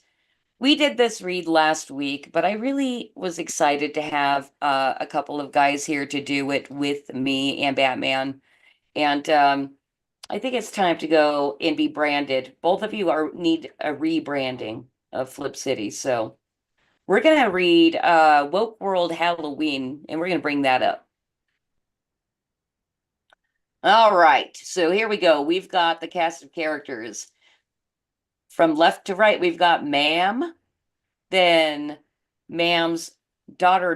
Speaker 1: we did this read last week, but I really was excited to have a couple of guys here to do it with me and Batman. And I think it's time to go and be branded. Both of you need a rebranding of Flip City. So we're going to read Woke World Halloween, and we're going to bring that up. All right. So here we go. We've got the cast of characters. From left to right, we've got Ma'am, then Ma'am's daughter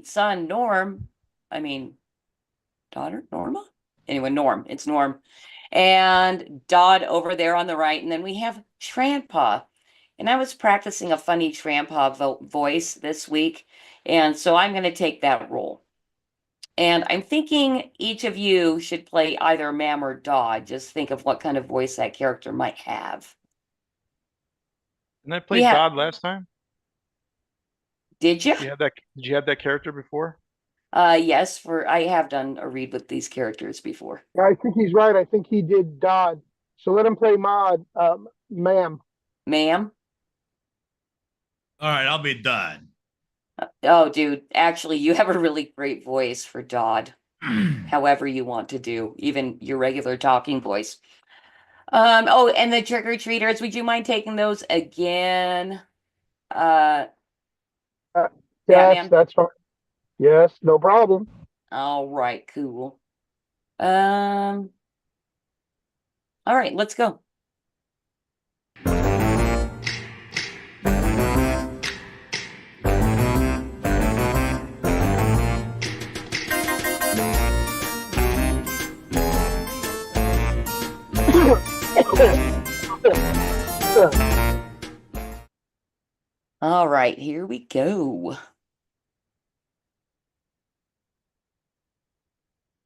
Speaker 1: son Norm, daughter Norma? Anyway, Norm, it's Norm. And Dodd over there on the right, and then we have Grandpa. And I was practicing a funny Grandpa voice this week, and so I'm going to take that role. And I'm thinking each of you should play either Ma'am or Dodd. Just think of what kind of voice that character might have.
Speaker 3: And I played
Speaker 1: Yeah.
Speaker 3: Dodd last time.
Speaker 1: Did you?
Speaker 3: Did you have that character before?
Speaker 1: Yes, I have done a read with these characters before.
Speaker 6: Yeah, I think he's right. I think he did Dodd. So let him play Ma'am.
Speaker 1: Ma'am?
Speaker 5: All right, I'll be done.
Speaker 1: Oh, dude, actually, you have a really great voice for Dodd. However you want to do, even your regular talking voice. Oh, and the trick-or-treaters, would you mind taking those again?
Speaker 6: Yes,
Speaker 1: Batman?
Speaker 6: that's fine. Yes, no problem.
Speaker 1: All right, cool. All right, let's go. All right, here we go.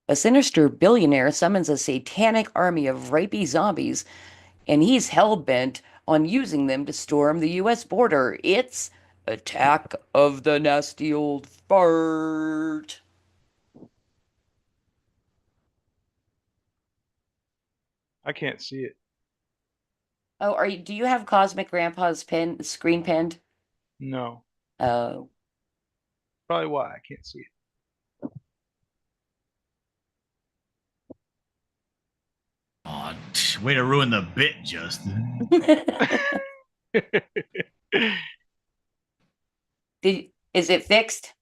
Speaker 1: A sinister billionaire summons a satanic army of rapey zombies, and he's hell-bent on using them to storm the U.S. border. It's Attack of the Nasty Old Fart.
Speaker 3: I can't see it.
Speaker 1: Oh, do you have Cosmac Grandpa's screen pinned?
Speaker 3: No.
Speaker 1: Oh.
Speaker 3: Probably why I can't see it.
Speaker 5: Oh, way to ruin the bit, Justin.
Speaker 1: Is it fixed?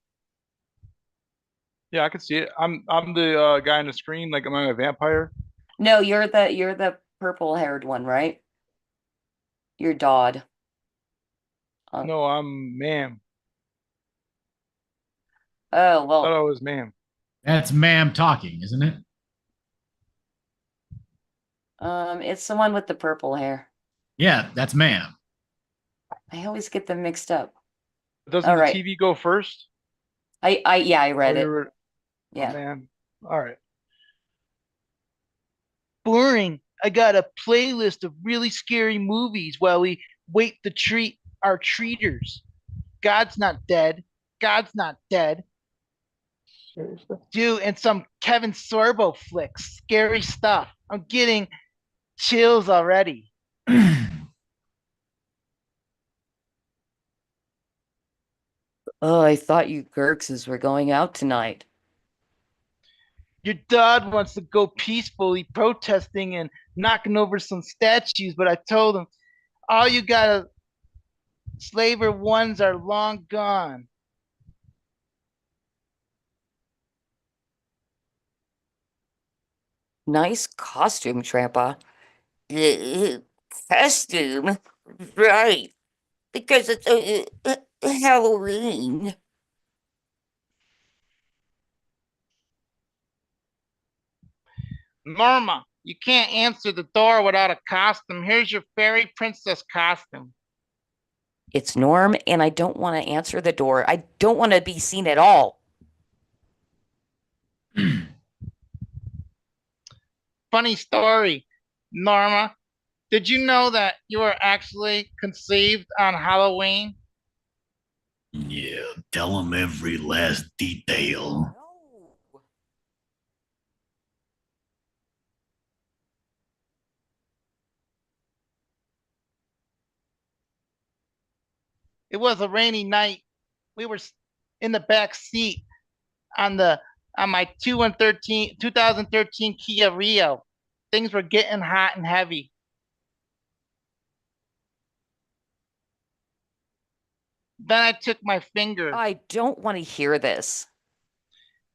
Speaker 3: Yeah, I can see it. I'm the guy on the screen. Like, am I a vampire?
Speaker 1: No, you're the purple haired one, right? You're Dodd.
Speaker 3: No, I'm ma'am.
Speaker 1: Oh,
Speaker 3: Thought
Speaker 1: well,
Speaker 3: I was ma'am.
Speaker 5: That's ma'am talking, isn't it?
Speaker 1: it's the one with the purple hair.
Speaker 5: Yeah, that's ma'am.
Speaker 1: I always get them mixed up.
Speaker 3: Doesn't
Speaker 1: All
Speaker 3: the
Speaker 1: right.
Speaker 3: TV go first?
Speaker 1: Yeah, I read
Speaker 3: Oh,
Speaker 1: it.
Speaker 3: you're- Oh,
Speaker 1: Yeah.
Speaker 3: man. All right. Boring. I got a playlist of really scary movies while we wait to treat our treaters. God's not dead. God's not dead.
Speaker 6: Seriously.
Speaker 3: Dude, and some Kevin Sorbo flicks. Scary stuff. I'm getting chills already.
Speaker 1: Oh, I thought you Gerkses were going out tonight.
Speaker 3: Your dad wants to go peacefully protesting and knocking over some statues, but I told him, all you gotta slaver ones are long gone.
Speaker 1: Nice costume, Grandpa. Costume? Right. Because it's Halloween.
Speaker 3: Norma, you can't answer the door without a costume. Here's your fairy princess costume.
Speaker 1: It's Norm, and I don't want to answer the door. I don't want to be seen at all.
Speaker 3: Funny story, Norma. Did you know that you were actually conceived on Halloween?
Speaker 5: Yeah, tell him every last detail.
Speaker 3: It was a rainy night. We were in the back seat on my 2013 Kia Rio. Things were getting hot and heavy. Then I took my finger
Speaker 1: I don't want to hear this.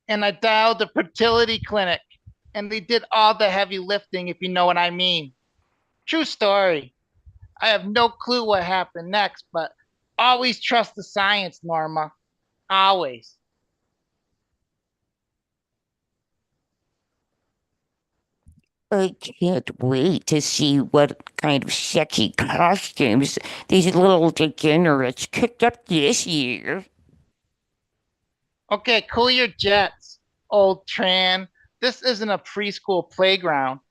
Speaker 3: and I dialed the fertility clinic, and they did all the heavy lifting, if you know what I mean. True story. I have no clue what happened next, but always trust the science, Norma. Always.
Speaker 1: I can't wait to see what kind of sexy costumes these little degenerates cooked up this year.
Speaker 3: Okay, cool your jets, old Tran. This isn't a preschool playground.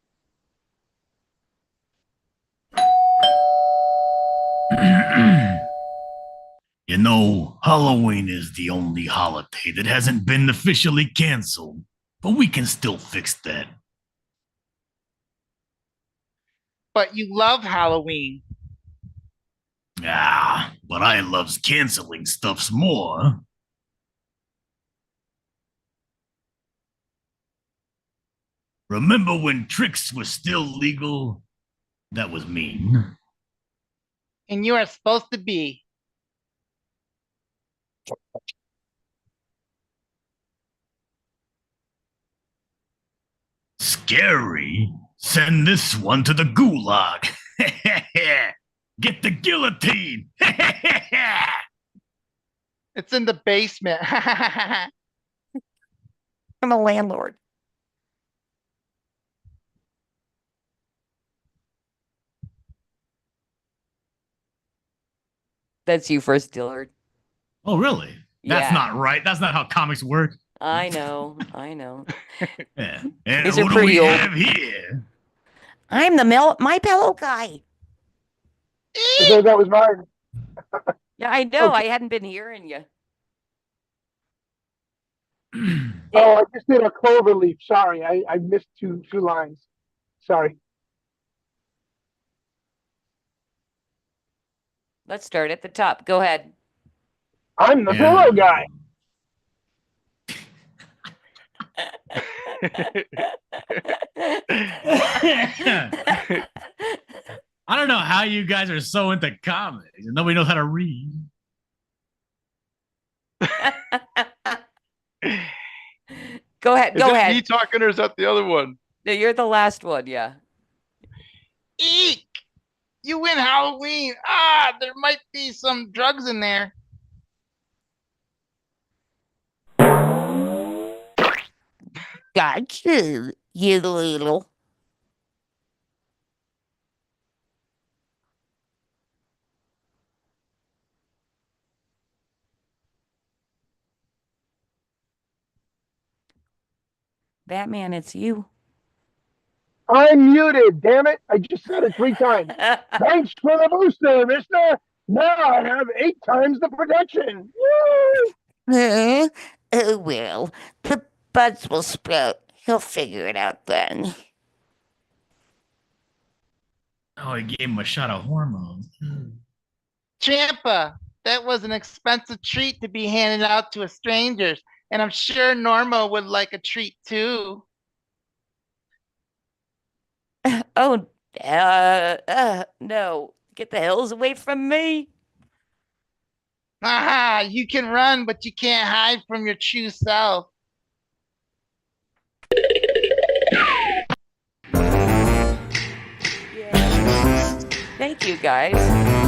Speaker 5: You know, Halloween is the only holiday that hasn't been officially canceled, but we can still fix that.
Speaker 3: But you love Halloween.
Speaker 5: Ah, but I loves canceling stuffs more. Remember when tricks were still legal? That was mean.
Speaker 3: And you are supposed to be.
Speaker 5: Scary? Send this one to the gulag. Get the guillotine.
Speaker 3: It's in the basement.
Speaker 1: I'm a landlord. That's you first, Dillard.
Speaker 5: Oh, really? That's
Speaker 1: Yeah.
Speaker 5: not right. That's not how comics work.
Speaker 1: I know. I know.
Speaker 5: Yeah. And
Speaker 1: These are
Speaker 5: who do
Speaker 1: pretty
Speaker 5: we
Speaker 1: old.
Speaker 5: have here?
Speaker 1: I'm the My Pillow guy.
Speaker 6: So that was mine.
Speaker 1: Yeah, I know.
Speaker 6: Okay.
Speaker 1: I hadn't been hearing you.
Speaker 6: Oh, I just did a clover leaf. Sorry, I missed two lines. Sorry.
Speaker 1: Let's start at the top. Go ahead.
Speaker 6: I'm the
Speaker 5: Yeah.
Speaker 6: pillow guy.
Speaker 5: I don't know how you guys are so into comics and nobody knows how to read.
Speaker 1: Go ahead.
Speaker 3: Is
Speaker 1: Go
Speaker 3: that
Speaker 1: ahead.
Speaker 3: me talking or is that the other one?
Speaker 1: No, you're the last one. Yeah.
Speaker 10: Eek! You win Halloween. Ah, there might be some drugs in there.
Speaker 1: Got you, you little. Batman, it's you.
Speaker 6: I'm muted, damn it. I just said it 3 times. Thanks for the booster, mister. Now I have 8 times the protection. Woo!
Speaker 1: Oh, well, the buds will sprout. He'll figure it out then.
Speaker 5: Oh, he gave him a shot of hormones.
Speaker 10: Champa, that was an expensive treat to be handed out to strangers, and I'm sure Norma would like a treat too.
Speaker 1: Oh, no. Get the hells away from me.
Speaker 10: Aha, you can run, but you can't hide from your true self.
Speaker 1: Yes. Thank you, guys,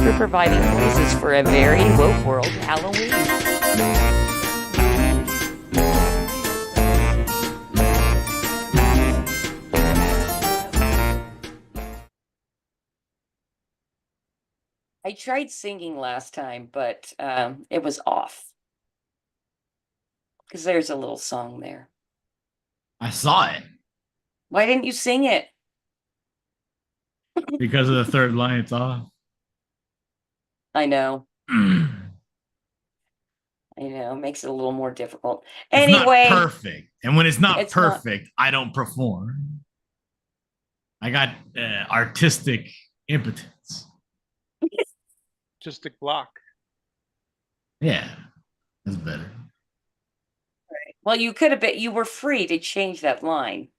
Speaker 1: for providing voices for a very woke world Halloween. I tried singing last time, but it was off. Because there's a little song there.
Speaker 5: I saw it
Speaker 1: Why didn't you sing it?
Speaker 5: because of the third line. It's off.
Speaker 1: I know.
Speaker 5: It's
Speaker 1: I know. Makes it a little more difficult.
Speaker 5: not
Speaker 1: Anyway,
Speaker 5: perfect, and when it's not
Speaker 1: It's not-
Speaker 5: perfect, I don't perform. I got artistic impotence.
Speaker 3: Artistic block.
Speaker 5: Yeah, that's better.
Speaker 1: well, you could have been, you were free to change that line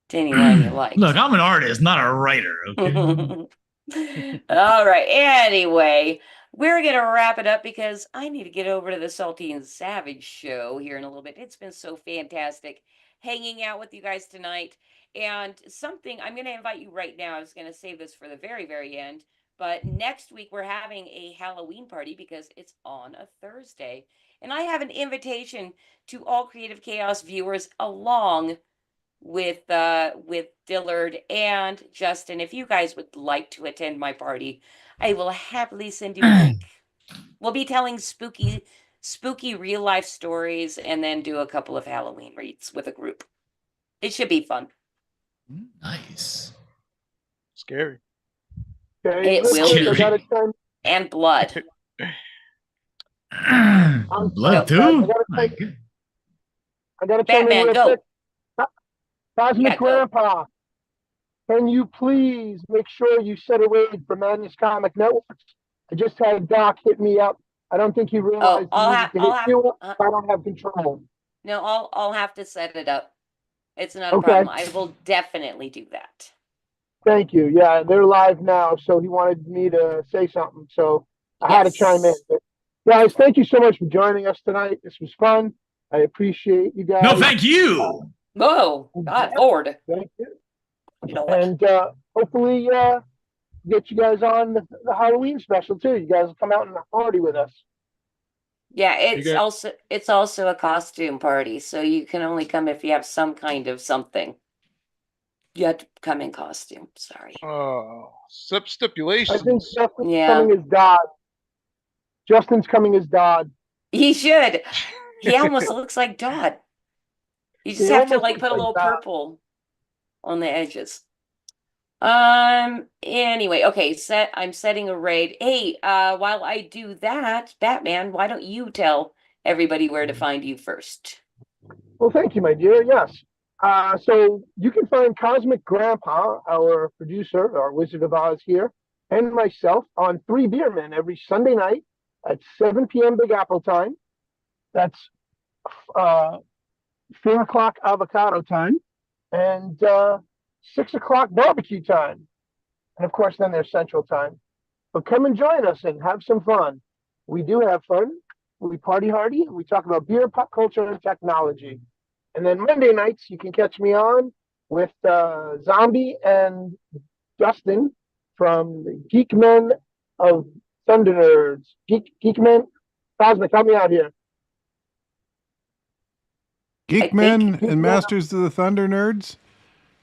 Speaker 1: to any line you liked.
Speaker 5: Look, I'm an artist, not a writer. Okay.
Speaker 1: All right. Anyway, we're going to wrap it up because I need to get over to the Salty and Savage show here in a little bit. It's been so fantastic hanging out with you guys tonight. And something I'm going to invite you right now. I was going to save this for the very, very end. But next week, we're having a Halloween party because it's on a Thursday. And I have an invitation to all Creative Chaos viewers along with Dillard and Justin. If you guys would like to attend my party, I will happily send you a link. We'll be telling spooky real life stories and then do a couple of Halloween reads with a group. It should be fun.
Speaker 5: Nice.
Speaker 3: Scary.
Speaker 6: Okay,
Speaker 1: It
Speaker 6: listen,
Speaker 1: will
Speaker 6: I
Speaker 5: be.
Speaker 6: gotta chime-
Speaker 1: And blood.
Speaker 5: Blood
Speaker 6: so- I
Speaker 5: too.
Speaker 6: gotta
Speaker 5: My
Speaker 6: take-
Speaker 5: God.
Speaker 6: I gotta chime in
Speaker 1: Batman,
Speaker 6: real
Speaker 1: go.
Speaker 6: quick. Cosmic
Speaker 1: Yeah, go.
Speaker 6: Grandpa, can you please make sure you set a raid for Madness Comic Networks? I just had Doc hit me up. I don't think he realized
Speaker 1: I'll
Speaker 6: he
Speaker 1: have-
Speaker 6: needed to
Speaker 1: I'll
Speaker 6: hit
Speaker 1: have-
Speaker 6: you up. I don't have control.
Speaker 1: No, I'll have to set it up. It's not a
Speaker 6: Okay.
Speaker 1: problem. I will definitely do that.
Speaker 6: Thank you. Yeah, they're live now, so he wanted me to say something, so I had to chime in.
Speaker 1: Yes.
Speaker 6: But guys, thank you so much for joining us tonight. This was fun. I appreciate you guys.
Speaker 5: No, thank you.
Speaker 1: Whoa, God, Lord.
Speaker 6: Thank you.
Speaker 1: You know what?
Speaker 6: And hopefully get you guys on the Halloween special too. You guys will come out and party with us.
Speaker 1: Yeah, it's
Speaker 3: got-
Speaker 1: also a costume party, so you can only come if you have some kind of something. You have to come in costume. Sorry.
Speaker 3: Oh,
Speaker 6: I
Speaker 3: stipulations.
Speaker 6: think Justin's
Speaker 1: Yeah.
Speaker 6: coming as Dodd. Justin's coming as Dodd.
Speaker 1: He should. He almost looks like Dodd. You just
Speaker 6: He
Speaker 1: have to
Speaker 6: almost
Speaker 1: like
Speaker 6: looks
Speaker 1: put a
Speaker 6: like
Speaker 1: little
Speaker 6: Dodd.
Speaker 1: purple on the edges. Anyway, okay, I'm setting a raid. Hey, while I do that, Batman, why don't you tell everybody where to find you first?
Speaker 6: Well, thank you, my dear. Yes. So you can find Cosmic Grandpa, our producer, our Wizard of Oz here, and myself on Three Beer Men every Sunday night at 7 p.m. Big Apple time. That's 4 o'clock avocado time and 6 o'clock barbecue time. And of course, then there's Central Time. But come and join us and have some fun. We do have fun. we party hardy and we talk about beer, pop culture, and technology. And then Monday nights, you can catch me on with Zombie and Justin from the Geek Men of Thunder Nerds. Geek Men, Cosmac, help me out here.
Speaker 11: Geek Men and Masters of the Thunder Nerds.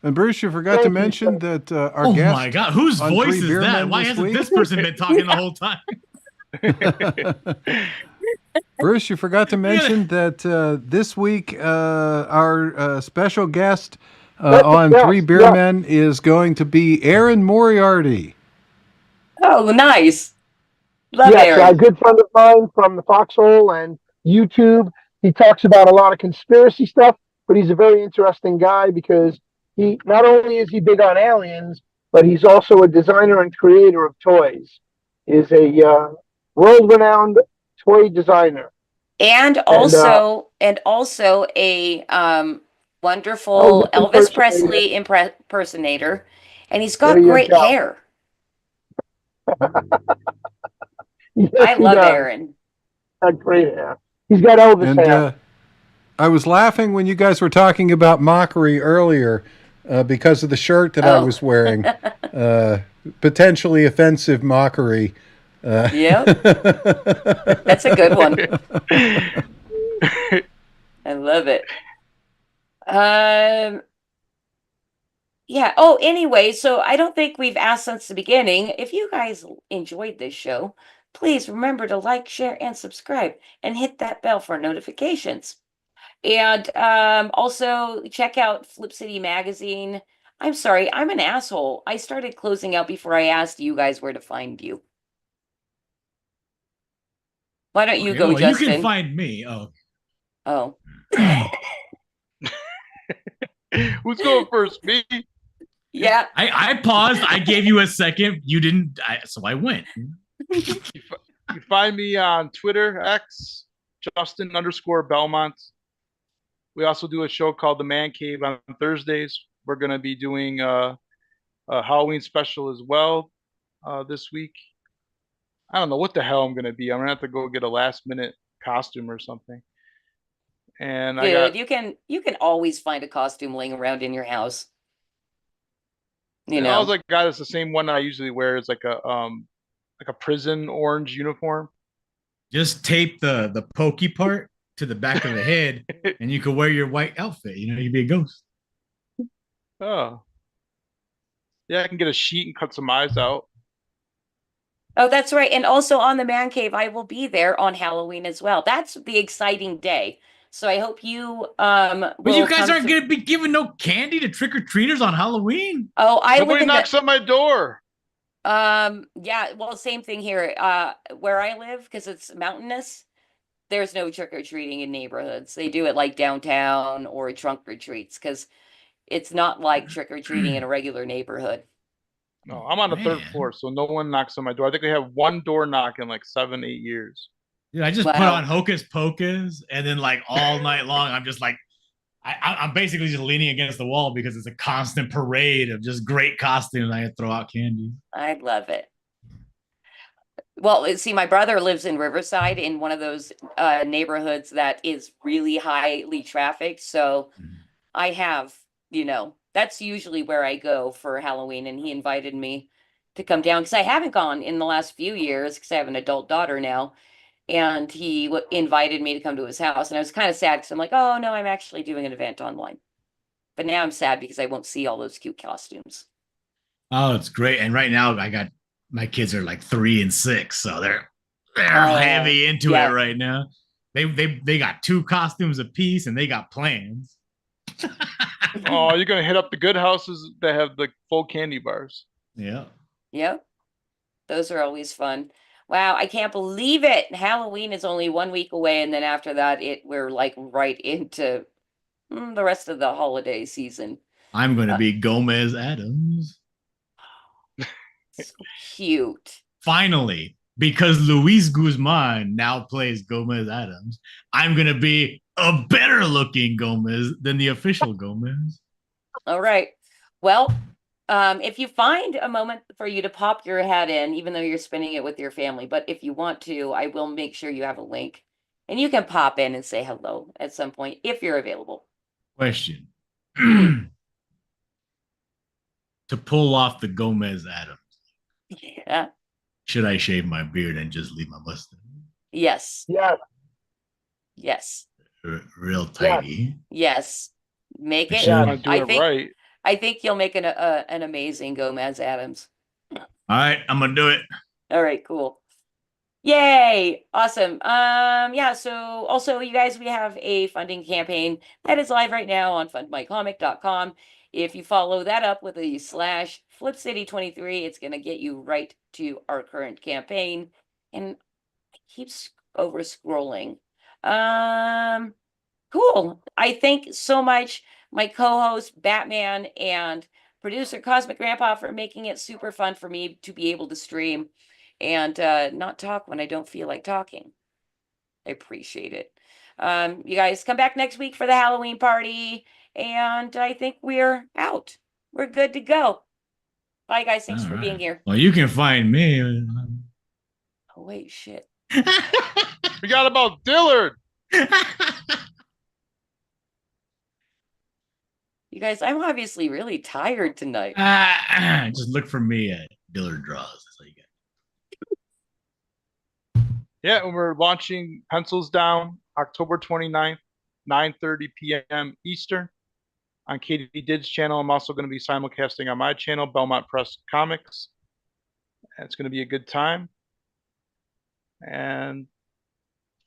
Speaker 11: And Bruce, you forgot to mention that our guest.
Speaker 5: Oh my God, whose
Speaker 11: on
Speaker 5: voice
Speaker 11: Three
Speaker 5: is
Speaker 11: Beer
Speaker 5: that?
Speaker 11: Men
Speaker 5: Why
Speaker 11: this
Speaker 5: hasn't
Speaker 11: week-
Speaker 5: this person been talking the whole time?
Speaker 11: Bruce, you forgot to mention that this week our special guest on Three Beer Men is going to be Aaron Moriarty.
Speaker 1: Oh, nice. Love
Speaker 6: Yes,
Speaker 1: Aaron.
Speaker 6: a good friend of mine from the Foxhole and YouTube. He talks about a lot of conspiracy stuff, but he's a very interesting guy because he not only is he big on aliens, but he's also a designer and creator of toys. Is a world-renowned toy designer.
Speaker 1: And also a wonderful Elvis Presley impersonator, and he's got
Speaker 6: There you
Speaker 1: great
Speaker 6: go.
Speaker 1: hair.
Speaker 6: Yes,
Speaker 1: I
Speaker 6: he
Speaker 1: love
Speaker 6: does.
Speaker 1: Aaron.
Speaker 6: Got great hair. He's got Elvis hair.
Speaker 11: I was laughing when you guys were talking about mockery earlier because of the shirt that I was wearing. Potentially offensive mockery.
Speaker 1: Yeah, that's a good one. I love it. Yeah. Oh, anyway, so I don't think we've asked since the beginning. If you guys enjoyed this show, please remember to like, share, and subscribe, and hit that bell for notifications. And also check out Flip City Magazine. I'm sorry, I'm an asshole. I started closing out before I asked you guys where to find you. Why don't you go,
Speaker 5: well,
Speaker 1: Justin?
Speaker 5: You can find me.
Speaker 1: Oh.
Speaker 3: Who's going first? Me?
Speaker 1: Yeah.
Speaker 5: I paused. I gave you a second. You didn't. So I went.
Speaker 3: You find me on Twitter, X, Justin_Belmont. We also do a show called The Man Cave on Thursdays. We're going to be doing a Halloween special as well this week. I don't know what the hell I'm going to be. I'm going to have to go get a last minute costume or something. And
Speaker 1: Dude, you can always find a costume laying around in your house. You know,
Speaker 3: I was like, God, it's the same one I usually wear. It's like a prison orange uniform.
Speaker 5: Just tape the pokey part to the back of the head, and you can wear your white outfit. You know, you can be a ghost.
Speaker 3: Oh, yeah, I can get a sheet and cut some eyes out.
Speaker 1: oh, that's right. And also on the Man Cave, I will be there on Halloween as well. That's the exciting day. So I hope you
Speaker 5: But you guys aren't going to be giving no candy to trick or treaters on Halloween.
Speaker 1: Oh,
Speaker 3: Nobody knocks on my door.
Speaker 1: Yeah, well, same thing here. Where I live, because it's mountainous, there's no trick or treating in neighborhoods. They do it like downtown or trunk retreats because it's not like trick or treating in a regular neighborhood.
Speaker 3: No, I'm on the third floor, so no one knocks on my door. I think we have one door knock in like 7-8 years.
Speaker 5: Yeah, I just put on Hocus Pocus, and then like all night long, I'm just like, I'm basically just leaning against the wall because it's a constant parade of just great costumes. I throw out candy.
Speaker 1: I love it. Well, see, my brother lives in Riverside in one of those neighborhoods that is really highly trafficked. So I have, that's usually where I go for Halloween. And he invited me to come down because I haven't gone in the last few years because I have an adult daughter now. And he invited me to come to his house. And I was kind of sad because I'm like, oh, no, I'm actually doing an event online. But now I'm sad because I won't see all those cute costumes.
Speaker 5: Oh, it's great. And right now my kids are like 3 and 6. So they're heavy into it right now. They got 2 costumes apiece and they got plans.
Speaker 3: Oh, you're going to hit up the good houses that have the full candy bars.
Speaker 5: Yeah.
Speaker 1: Yep. Those are always fun. Wow, I can't believe it. Halloween is only 1 week away, and then after that, we're like right into the rest of the holiday season.
Speaker 5: I'm going to be Gomez Adams.
Speaker 1: So cute.
Speaker 5: Finally, because Luis Guzman now plays Gomez Adams, I'm going to be a better looking Gomez than the official Gomez.
Speaker 1: All right. Well, if you find a moment for you to pop your head in, even though you're spending it with your family, but if you want to, I will make sure you have a link And you can pop in and say hello at some point if you're available.
Speaker 5: Question. To pull off the Gomez Adams,
Speaker 1: Yeah.
Speaker 5: should I shave my beard and just leave my mustache?
Speaker 1: Yes.
Speaker 6: Yes.
Speaker 1: Yes.
Speaker 5: Real tidy.
Speaker 1: Yes. Make it.
Speaker 3: You wanna do
Speaker 1: I
Speaker 3: it
Speaker 1: think.
Speaker 3: right.
Speaker 1: I think you'll make an amazing Gomez Adams.
Speaker 5: All right, I'm gonna do it.
Speaker 1: All right, cool. Yay! Awesome. Yeah, so also you guys, we have a funding campaign that is live right now on fundmycomic.com. If you follow that up with a /FlipCity23, it's gonna get you right to our current campaign. And I keep over scrolling. Cool. I thank so much my co-host Batman and producer Cosmac Grandpa for making it super fun for me to be able to stream and not talk when I don't feel like talking. I appreciate it. You guys come back next week for the Halloween party, and I think we're out. We're good to go. Bye, guys. Thanks
Speaker 5: All
Speaker 1: for being
Speaker 5: right.
Speaker 1: here.
Speaker 5: Well, you can find me.
Speaker 1: Oh, wait, shit.
Speaker 3: Forgot about Dillard.
Speaker 1: You guys, I'm obviously really tired tonight.
Speaker 5: Just look for me at Dillard Draws. That's all you get.
Speaker 3: Yeah, and we're launching Pencils Down October 29th, 9:30 p.m. Eastern on Katie Did's channel. I'm also going to be simulcasting on my channel, Belmont Press Comics. And it's going to be a good time. And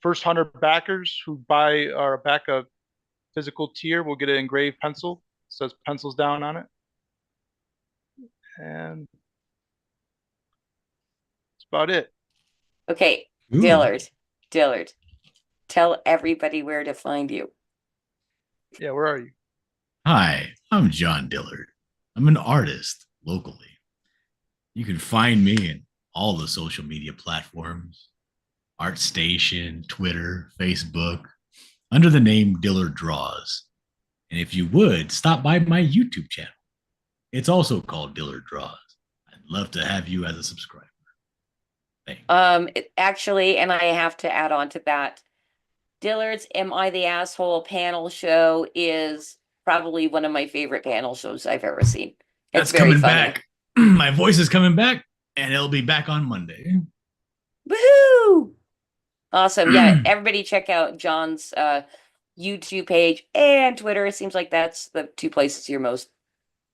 Speaker 3: first 100 backers who buy or back a physical tier will get an engraved pencil. It says Pencils Down on it. And that's about it.
Speaker 1: Okay,
Speaker 5: Ooh.
Speaker 1: Dillard, tell everybody where to find you.
Speaker 3: Yeah, where are you?
Speaker 5: Hi, I'm John Dillard. I'm an artist locally. You can find me in all the social media platforms, ArtStation, Twitter, Facebook, under the name Dillard Draws. And if you would, stop by my YouTube channel. It's also called Dillard Draws. I'd love to have you as a subscriber. Thanks.
Speaker 1: Actually, and I have to add on to that, Dillard's Am I the Asshole panel show is probably one of my favorite panel shows I've ever seen. It's
Speaker 5: That's
Speaker 1: very
Speaker 5: coming
Speaker 1: funny.
Speaker 5: back. My voice is coming back, and it'll be back on Monday.
Speaker 1: Woohoo! Awesome. Yeah, everybody check out John's YouTube page and Twitter. It seems like that's the two places you're most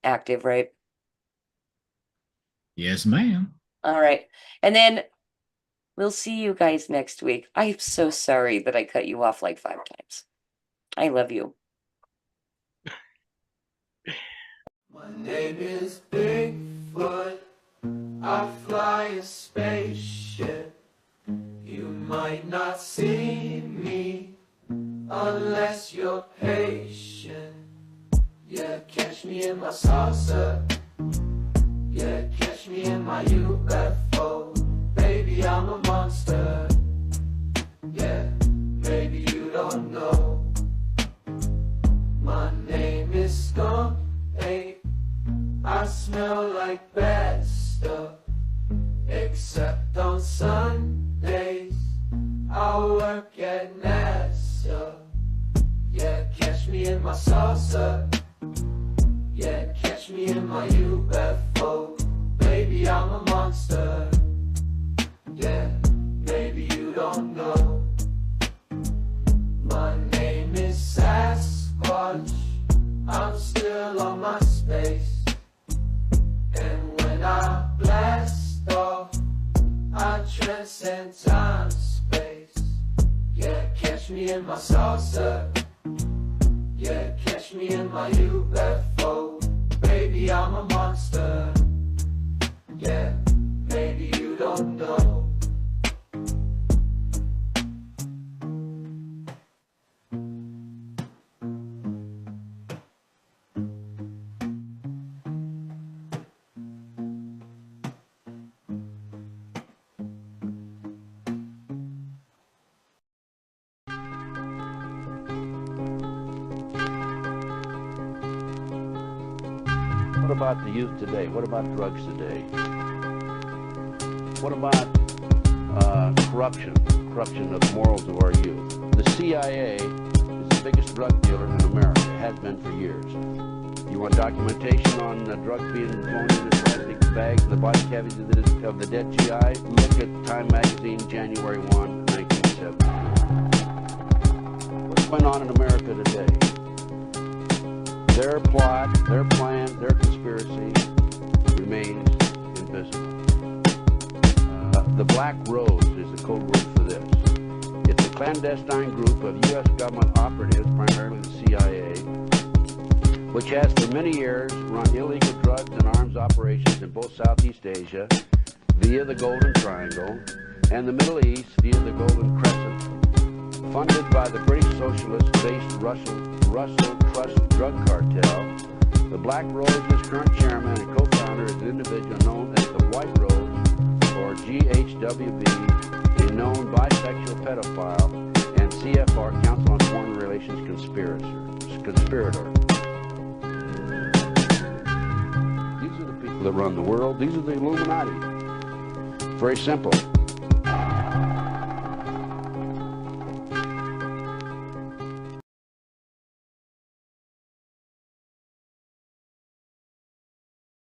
Speaker 1: active, right?
Speaker 5: Yes, ma'am.
Speaker 1: All right. And then we'll see you guys next week. I'm so sorry that I cut you off like 5 times. I love you.
Speaker 8: My name is Bigfoot. I fly a spaceship. You might not see me unless you're patient. Yeah, catch me in my salsa. Yeah, catch me in my UFO. Baby, I'm a monster. Yeah, maybe you don't know. My name is Skunk Ape. I smell like bad stuff. Except on Sundays, I work at NASA. Yeah, catch me in my salsa. Yeah, catch me in my UFO. Baby, I'm a monster. Yeah, maybe you don't know. My name is Sasquatch. I'm still on my space. And when I blast off, I transcend time, space. Yeah, catch me in my salsa. Yeah, catch me in my UFO. Baby, I'm a monster. Yeah, maybe you don't know.
Speaker 12: What about the youth today? What about drugs today? What about corruption of the morals of our youth. The CIA is the biggest drug dealer in America, has been for years. You want documentation on drugs being flown in plastic bags in the body cavities of the dead GI? Look at Time Magazine, January 1, 1970. What's going on in America today? Their plot, their plan, their conspiracy remains invisible. The Black Rose is the code word for this. It's a clandestine group of U.S. government operatives, primarily the CIA, which has for many years run illegal drugs and arms operations in both Southeast Asia via the Golden Triangle and the Middle East via the Golden Crescent, funded by the British socialist-based Russell Trust Drug Cartel. The Black Rose's current chairman and co-founder is an individual known as the White Rose, or GHWB, a known bisexual pedophile and CFR, Council on Foreign Relations conspirator. These are the people that run the world. These are the Illuminati. Very simple.